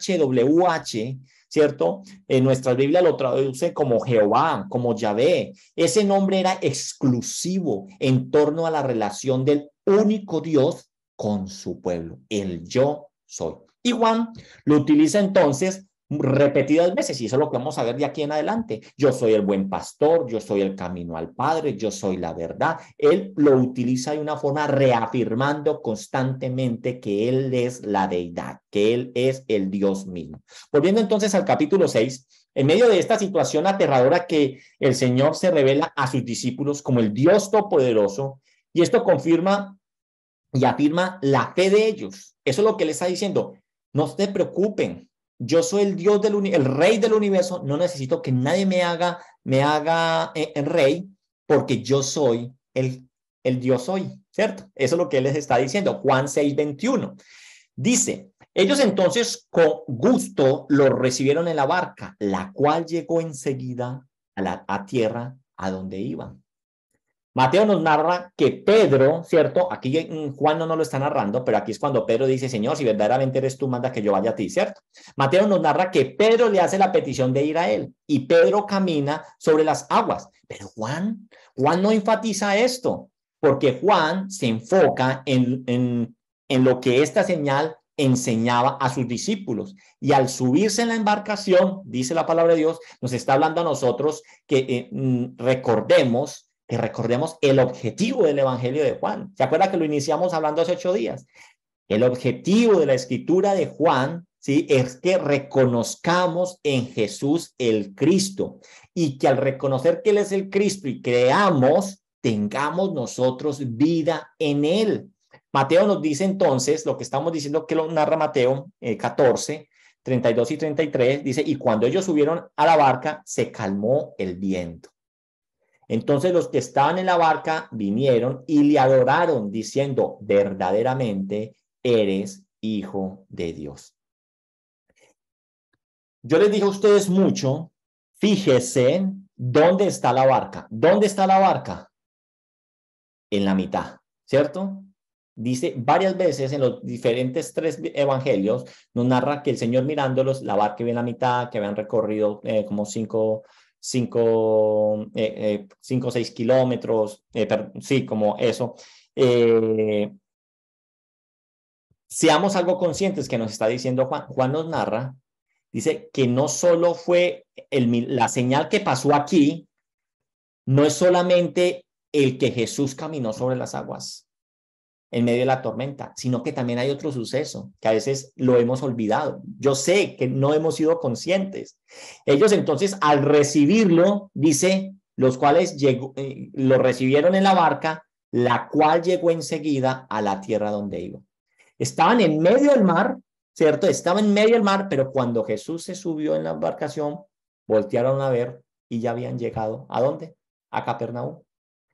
¿cierto? En nuestra Biblia lo traduce como Jehová, como Yahvé. Ese nombre era exclusivo en torno a la relación del único Dios con su pueblo, el yo soy. Y Juan lo utiliza entonces repetidas veces, y eso es lo que vamos a ver de aquí en adelante. Yo soy el buen pastor, yo soy el camino al Padre, yo soy la verdad. Él lo utiliza de una forma reafirmando constantemente que Él es la deidad, que Él es el Dios mismo. Volviendo entonces al capítulo 6, en medio de esta situación aterradora que el Señor se revela a sus discípulos como el Dios Todopoderoso, y esto confirma y afirma la fe de ellos. Eso es lo que Él está diciendo. No se preocupen. Yo soy el Dios el rey del universo. No necesito que nadie me haga el rey, porque yo soy el Dios soy, ¿cierto? Eso es lo que Él les está diciendo. Juan 6:21. Dice, ellos entonces con gusto lo recibieron en la barca, la cual llegó enseguida a tierra a donde iban. Mateo nos narra que Pedro, ¿cierto? Aquí Juan no nos lo está narrando, pero aquí es cuando Pedro dice, Señor, si verdaderamente eres tú, manda que yo vaya a ti, ¿cierto? Mateo nos narra que Pedro le hace la petición de ir a él y Pedro camina sobre las aguas. Pero Juan no enfatiza esto. porque Juan se enfoca en lo que esta señal enseñaba a sus discípulos. Y al subirse en la embarcación, dice la palabra de Dios, nos está hablando a nosotros que recordemos el objetivo del Evangelio de Juan. ¿Se acuerda que lo iniciamos hablando hace 8 días? El objetivo de la escritura de Juan, ¿sí?, es que reconozcamos en Jesús el Cristo y que al reconocer que Él es el Cristo y creamos, tengamos nosotros vida en Él. Mateo nos dice entonces, lo que estamos diciendo que lo narra Mateo 14, 32 y 33, dice, y cuando ellos subieron a la barca, se calmó el viento. Entonces los que estaban en la barca vinieron y le adoraron, diciendo, verdaderamente eres hijo de Dios. Yo les dije a ustedes mucho, fíjese dónde está la barca. ¿Dónde está la barca? En la mitad, ¿cierto? Dice varias veces en los diferentes 3 evangelios, nos narra que el Señor mirándolos, la barca iba en la mitad, que habían recorrido como 5 o 6 kilómetros, sí, como eso. Seamos algo conscientes que nos está diciendo Juan. Juan nos narra, dice que no solo fue la señal que pasó aquí, no es solamente el que Jesús caminó sobre las aguas en medio de la tormenta, sino que también hay otro suceso que a veces lo hemos olvidado. Yo sé que no hemos sido conscientes. Ellos entonces al recibirlo, dice, los cuales lo recibieron en la barca, la cual llegó enseguida a la tierra donde iba. Estaban en medio del mar, ¿cierto? Estaban en medio del mar, pero cuando Jesús se subió en la embarcación, voltearon a ver y ya habían llegado. ¿A dónde? A Capernaum.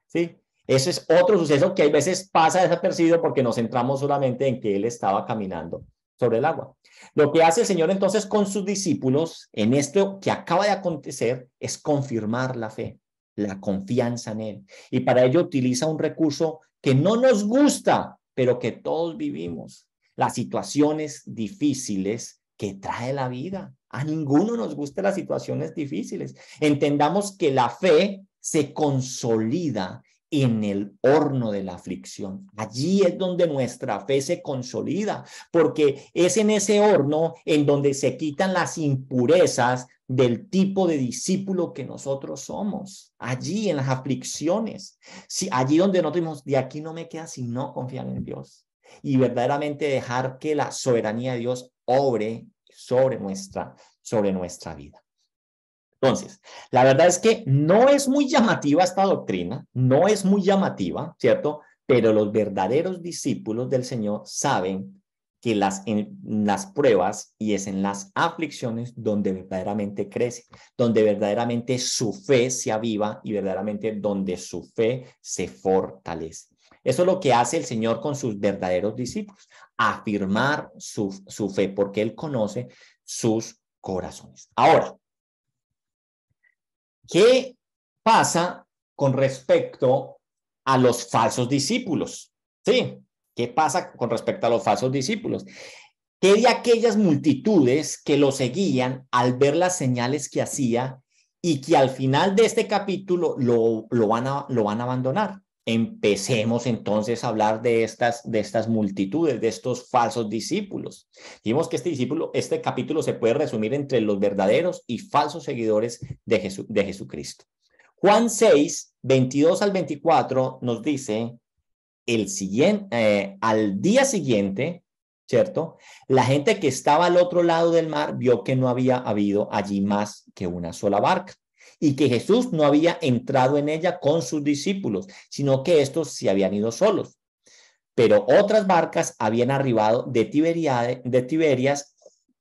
¿Sí? Ese es otro suceso que a veces pasa desapercibido porque nos centramos solamente en que él estaba caminando sobre el agua. Lo que hace el Señor entonces con sus discípulos en esto que acaba de acontecer es confirmar la fe, la confianza en él. Y para ello utiliza un recurso que no nos gusta, pero que todos vivimos. Las situaciones difíciles que trae la vida. A ninguno nos gustan las situaciones difíciles. Entendamos que la fe se consolida en el horno de la aflicción. Allí es donde nuestra fe se consolida, porque es en ese horno en donde se quitan las impurezas del tipo de discípulo que nosotros somos. Allí en las aflicciones, sí, allí donde nosotros decimos, de aquí no me queda sino confiar en Dios y verdaderamente dejar que la soberanía de Dios obre sobre nuestra vida. Entonces, la verdad es que no es muy llamativa esta doctrina, no es muy llamativa, ¿cierto? Pero los verdaderos discípulos del Señor saben que en las pruebas y es en las aflicciones donde verdaderamente crece, donde verdaderamente su fe se aviva y verdaderamente donde su fe se fortalece. Eso es lo que hace el Señor con sus verdaderos discípulos, afirmar su fe, porque Él conoce sus corazones. Ahora, ¿qué pasa con respecto a los falsos discípulos? ¿Sí? ¿Qué pasa con respecto a los falsos discípulos? ¿Qué de aquellas multitudes que lo seguían al ver las señales que hacía y que al final de este capítulo lo van a abandonar? Empecemos entonces a hablar de estas multitudes, de estos falsos discípulos. Dijimos que este capítulo se puede resumir entre los verdaderos y falsos seguidores de Jesucristo. Juan 6, 22 al 24 nos dice, al día siguiente, ¿cierto? La gente que estaba al otro lado del mar vio que no había habido allí más que una sola barca y que Jesús no había entrado en ella con sus discípulos, sino que estos se habían ido solos. Pero otras barcas habían arribado de Tiberias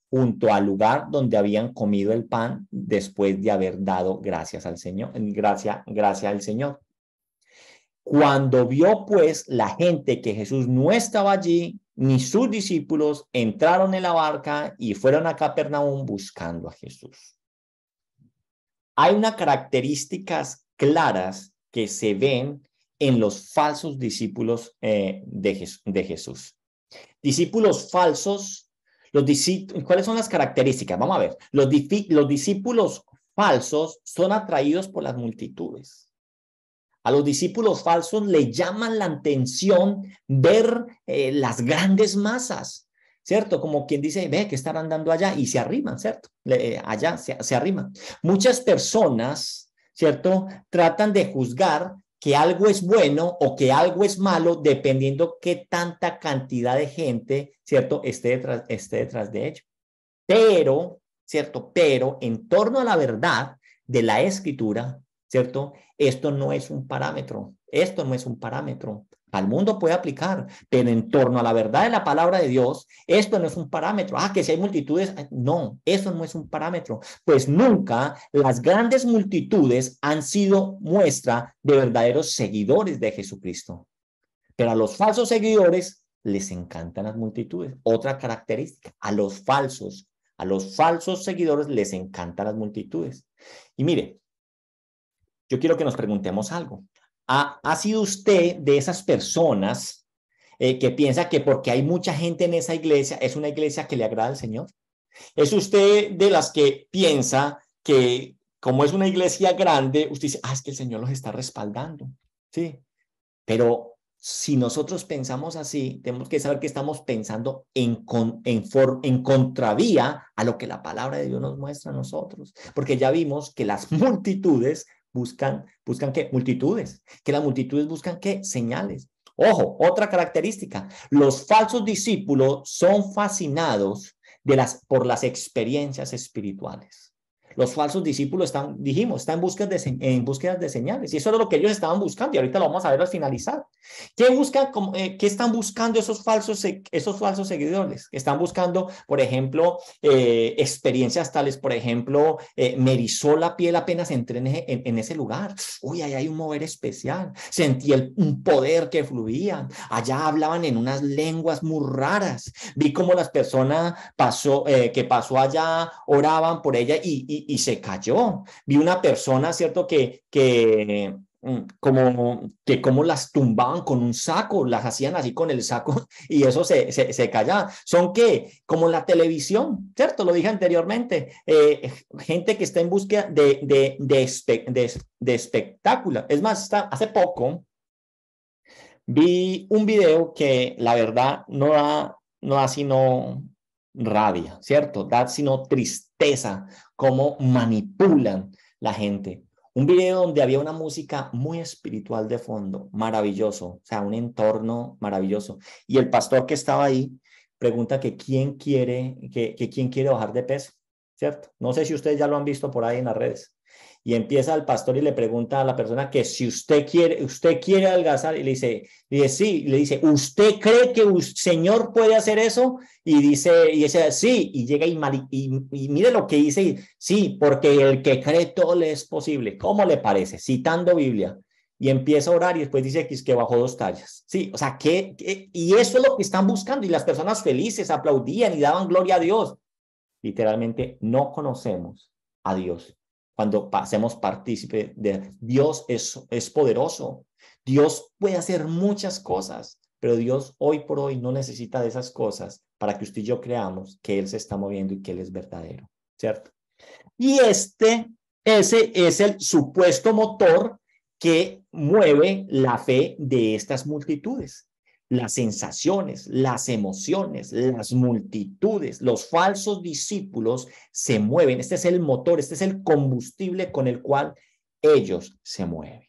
junto al lugar donde habían comido el pan después de haber dado gracias al Señor, gracias al Señor. Cuando vio pues la gente que Jesús no estaba allí, ni sus discípulos, entraron en la barca y fueron a Capernaum buscando a Jesús. Hay unas características claras que se ven en los falsos discípulos de Jesús. Discípulos falsos, ¿cuáles son las características? Vamos a ver. Los discípulos falsos son atraídos por las multitudes. A los discípulos falsos le llaman la atención ver las grandes masas, ¿cierto? Como quien dice, ve que estarán dando allá y se arriman, ¿cierto? Allá se arriman. Muchas personas, ¿cierto? Tratan de juzgar que algo es bueno o que algo es malo dependiendo qué tanta cantidad de gente, ¿cierto? Esté detrás de ello. Pero, ¿cierto? Pero en torno a la verdad de la escritura, ¿cierto? Esto no es un parámetro. Esto no es un parámetro. Al mundo puede aplicar, pero en torno a la verdad de la palabra de Dios, esto no es un parámetro. Ah, que si hay multitudes, no, eso no es un parámetro. Pues nunca las grandes multitudes han sido muestra de verdaderos seguidores de Jesucristo. Pero a los falsos seguidores les encantan las multitudes. Otra característica, a los falsos seguidores les encantan las multitudes. Y mire, yo quiero que nos preguntemos algo. ¿Ha sido usted de esas personas que piensa que porque hay mucha gente en esa iglesia, es una iglesia que le agrada al Señor? ¿Es usted de las que piensa que como es una iglesia grande, usted dice, es que el Señor los está respaldando? Sí, pero si nosotros pensamos así, tenemos que saber que estamos pensando en contravía a lo que la palabra de Dios nos muestra a nosotros. Porque ya vimos que las multitudes buscan ¿qué? Multitudes. Que las multitudes buscan ¿qué? Señales. Ojo, otra característica. Los falsos discípulos son fascinados por las experiencias espirituales. Los falsos discípulos están en búsqueda de señales. Y eso era lo que ellos estaban buscando. Y ahorita lo vamos a ver al finalizar. ¿Qué buscan? ¿Qué están buscando esos falsos seguidores? Están buscando, por ejemplo, experiencias tales, por ejemplo, me erizó la piel apenas entré en ese lugar. Uy, allá hay un mover especial. Sentí un poder que fluía. Allá hablaban en unas lenguas muy raras. Vi cómo las personas que pasó allá oraban por ella y se cayó. Vi una persona, ¿cierto? Como las tumbaban con un saco, las hacían así con el saco y eso se callaba. Son que como la televisión, ¿cierto? Lo dije anteriormente, gente que está en búsqueda de espectáculo. Es más, hace poco vi un video que la verdad no da sino rabia, ¿cierto? Da sino tristeza, cómo manipulan la gente. Un video donde había una música muy espiritual de fondo, maravilloso, o sea, un entorno maravilloso. Y el pastor que estaba ahí pregunta que quién quiere bajar de peso, ¿cierto? No sé si ustedes ya lo han visto por ahí en las redes. Y empieza el pastor y le pregunta a la persona que si usted quiere adelgazar, y le dice sí, y le dice, ¿usted cree que el Señor puede hacer eso? Y dice sí, y llega y mire lo que dice, sí, porque el que cree todo le es posible. ¿Cómo le parece? Citando Biblia. Y empieza a orar y después dice que bajó 2 tallas. Sí, o sea, y eso es lo que están buscando. Y las personas felices aplaudían y daban gloria a Dios. Literalmente no conocemos a Dios. Cuando pasemos partícipe de Dios es poderoso. Dios puede hacer muchas cosas, pero Dios hoy por hoy no necesita de esas cosas para que usted y yo creamos que Él se está moviendo y que Él es verdadero, ¿cierto? Y ese es el supuesto motor que mueve la fe de estas multitudes. Las sensaciones, las emociones, las multitudes, los falsos discípulos se mueven. Este es el motor, este es el combustible con el cual ellos se mueven.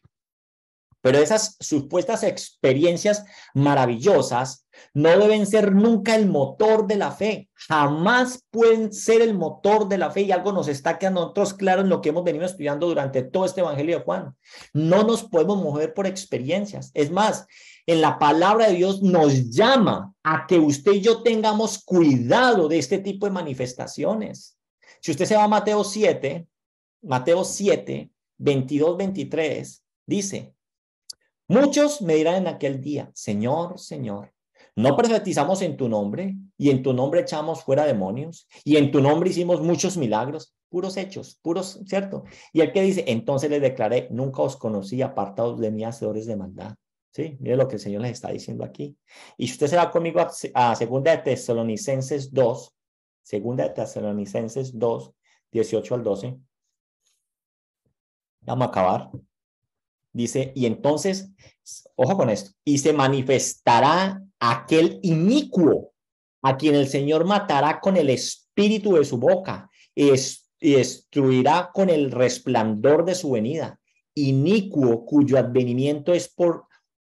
Pero esas supuestas experiencias maravillosas no deben ser nunca el motor de la fe. Jamás pueden ser el motor de la fe. Y algo nos está quedando a nosotros claro en lo que hemos venido estudiando durante todo este Evangelio de Juan. No nos podemos mover por experiencias. Es más, en la palabra de Dios nos llama a que usted y yo tengamos cuidado de este tipo de manifestaciones. Si usted se va a Mateo 7, 22, 23, dice: muchos me dirán en aquel día, Señor, Señor, ¿no profetizamos en tu nombre? Y en tu nombre echamos fuera demonios. Y en tu nombre hicimos muchos milagros. Puros hechos, puros, ¿cierto? Y el que dice, entonces les declaré, nunca os conocí, apartados de mí, hacedores de maldad. Sí, mire lo que el Señor les está diciendo aquí. Y si usted se va conmigo a Segunda de Tesalonicenses 2, 18 al 12. Vamos a acabar. Dice, y entonces, ojo con esto, y se manifestará aquel inicuo a quien el Señor matará con el espíritu de su boca y destruirá con el resplandor de su venida. Inicuo cuyo advenimiento es por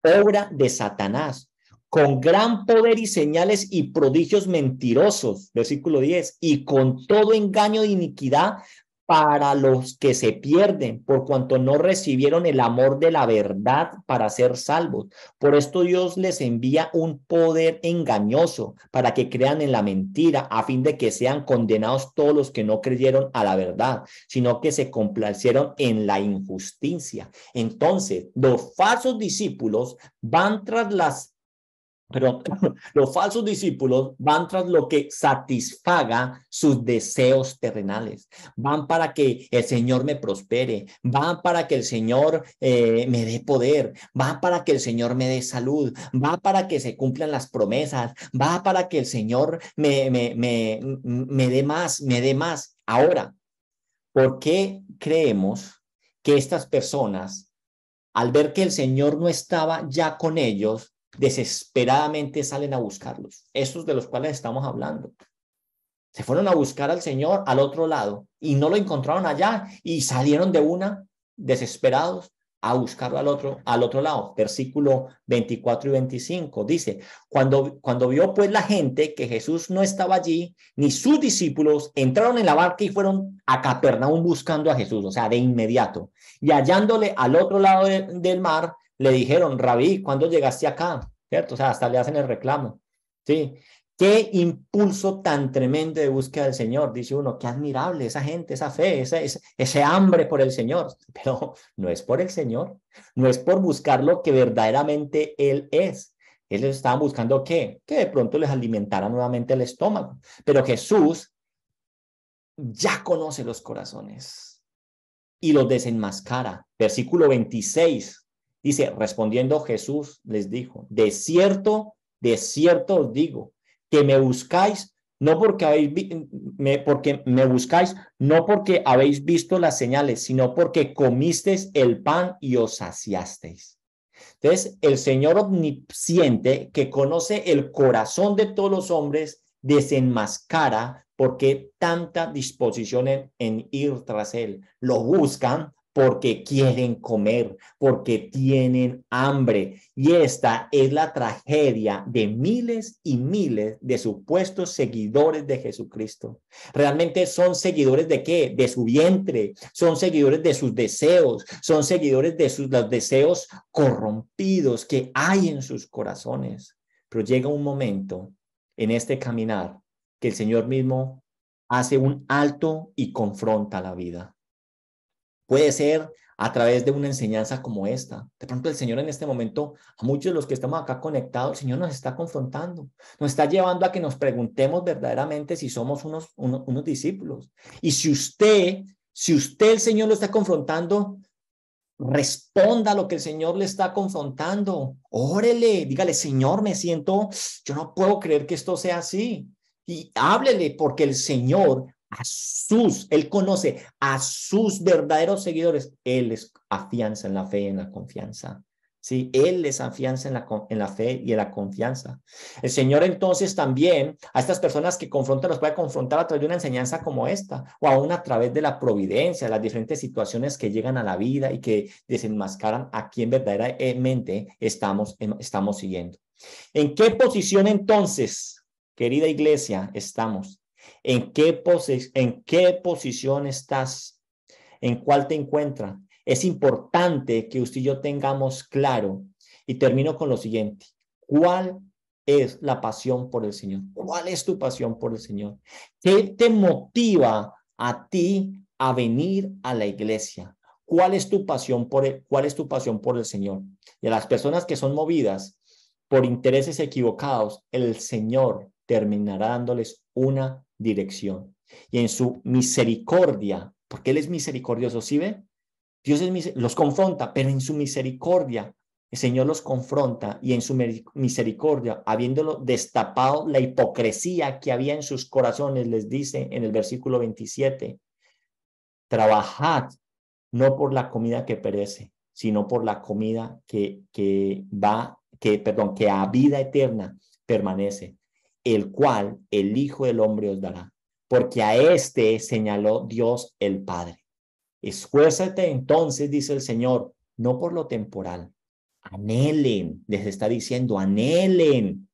obra de Satanás, con gran poder y señales y prodigios mentirosos, versículo 10, y con todo engaño de iniquidad para los que se pierden, por cuanto no recibieron el amor de la verdad para ser salvos. Por esto Dios les envía un poder engañoso para que crean en la mentira, a fin de que sean condenados todos los que no creyeron a la verdad, sino que se complacieron en la injusticia. Entonces, los falsos discípulos van tras pero los falsos discípulos van tras lo que satisfaga sus deseos terrenales. Van para que el Señor me prospere. Van para que el Señor me dé poder. Va para que el Señor me dé salud. Va para que se cumplan las promesas. Va para que el Señor me dé más, me dé más. Ahora, ¿por qué creemos que estas personas, al ver que el Señor no estaba ya con ellos, desesperadamente salen a buscarlos? Esos de los cuales estamos hablando. Se fueron a buscar al Señor al otro lado y no lo encontraron allá y salieron de una desesperados a buscarlo al otro lado. Versículo 24 y 25 dice, cuando vio pues la gente que Jesús no estaba allí, ni sus discípulos, entraron en la barca y fueron a Capernaum buscando a Jesús, o sea, de inmediato. Y hallándole al otro lado del mar, le dijeron, Rabí, ¿cuándo llegaste acá? ¿Cierto? O sea, hasta le hacen el reclamo. Sí. Qué impulso tan tremendo de búsqueda del Señor, dice uno, qué admirable esa gente, esa fe, ese hambre por el Señor, pero no es por el Señor, no es por buscar lo que verdaderamente Él es. Ellos estaban buscando ¿qué? Que de pronto les alimentara nuevamente el estómago, pero Jesús ya conoce los corazones y los desenmascara. Versículo 26 dice, respondiendo Jesús les dijo, de cierto os digo, que me buscáis no porque me buscáis, no porque habéis visto las señales, sino porque comisteis el pan y os saciasteis. Entonces, el Señor omnisciente, que conoce el corazón de todos los hombres, desenmascara por qué tanta disposición en ir tras Él. Lo buscan porque quieren comer, porque tienen hambre. Y esta es la tragedia de miles y miles de supuestos seguidores de Jesucristo. Realmente son seguidores de ¿qué? De su vientre, son seguidores de sus deseos, son seguidores de los deseos corrompidos que hay en sus corazones. Pero llega un momento en este caminar que el Señor mismo hace un alto y confronta la vida. Puede ser a través de una enseñanza como esta. De pronto el Señor en este momento, a muchos de los que estamos acá conectados, el Señor nos está confrontando, nos está llevando a que nos preguntemos verdaderamente si somos unos discípulos. Y si usted el Señor lo está confrontando, responda a lo que el Señor le está confrontando. Órele, dígale, Señor, yo no puedo creer que esto sea así. Y háblele, porque el Señor Él conoce a sus verdaderos seguidores. Él les afianza en la fe y en la confianza. Sí, Él les afianza en la fe y en la confianza. El Señor entonces también a estas personas que confrontan los puede confrontar a través de una enseñanza como esta, o aún a través de la providencia, las diferentes situaciones que llegan a la vida y que desenmascaran a quien verdaderamente estamos siguiendo. ¿En qué posición entonces, querida iglesia, estamos? ¿En qué posición estás? ¿En cuál te encuentras? Es importante que usted y yo tengamos claro, y termino con lo siguiente: ¿cuál es la pasión por el Señor? ¿Cuál es tu pasión por el Señor? ¿Qué te motiva a ti a venir a la iglesia? ¿Cuál es tu pasión por el Señor? Y a las personas que son movidas por intereses equivocados, el Señor terminará dándoles una dirección. Y en su misericordia, porque Él es misericordioso, ¿sí ve? Dios los confronta, pero en su misericordia, el Señor los confronta y en su misericordia, habiéndolo destapado la hipocresía que había en sus corazones, les dice en el versículo 27, trabajad no por la comida que perece, sino por la comida que a vida eterna permanece, el cual el Hijo del Hombre os dará, porque a este señaló Dios el Padre. Esfuérzate entonces, dice el Señor, no por lo temporal. Anhelen, les está diciendo, anhelen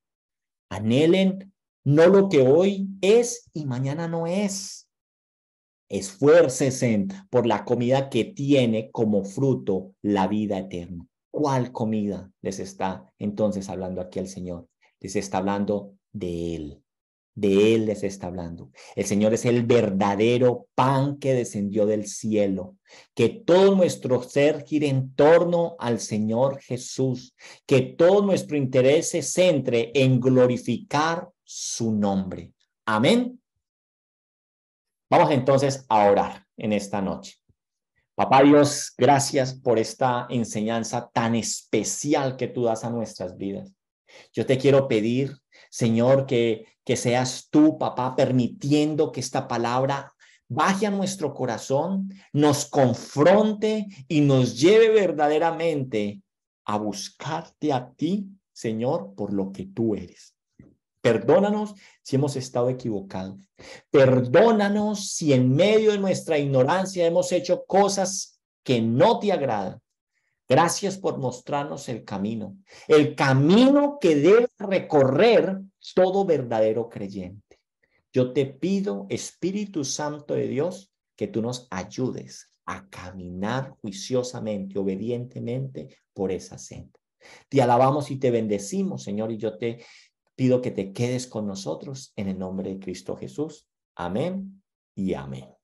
no lo que hoy es y mañana no es. Esfuércense por la comida que tiene como fruto la vida eterna. ¿Cuál comida les está entonces hablando aquí el Señor? Les está hablando de Él. De Él les está hablando. El Señor es el verdadero pan que descendió del cielo. Que todo nuestro ser gire en torno al Señor Jesús. Que todo nuestro interés se centre en glorificar su nombre. Amén. Vamos entonces a orar en esta noche. Papá Dios, gracias por esta enseñanza tan especial que tú das a nuestras vidas. Yo te quiero pedir, Señor, que seas tú, papá, permitiendo que esta palabra baje a nuestro corazón, nos confronte y nos lleve verdaderamente a buscarte a ti, Señor, por lo que tú eres. Perdónanos si hemos estado equivocados. Perdónanos si en medio de nuestra ignorancia hemos hecho cosas que no te agradan. Gracias por mostrarnos el camino que debe recorrer todo verdadero creyente. Yo te pido, Espíritu Santo de Dios, que tú nos ayudes a caminar juiciosamente, obedientemente por esa senda. Te alabamos y te bendecimos, Señor, y yo te pido que te quedes con nosotros en el nombre de Cristo Jesús. Amén y amén.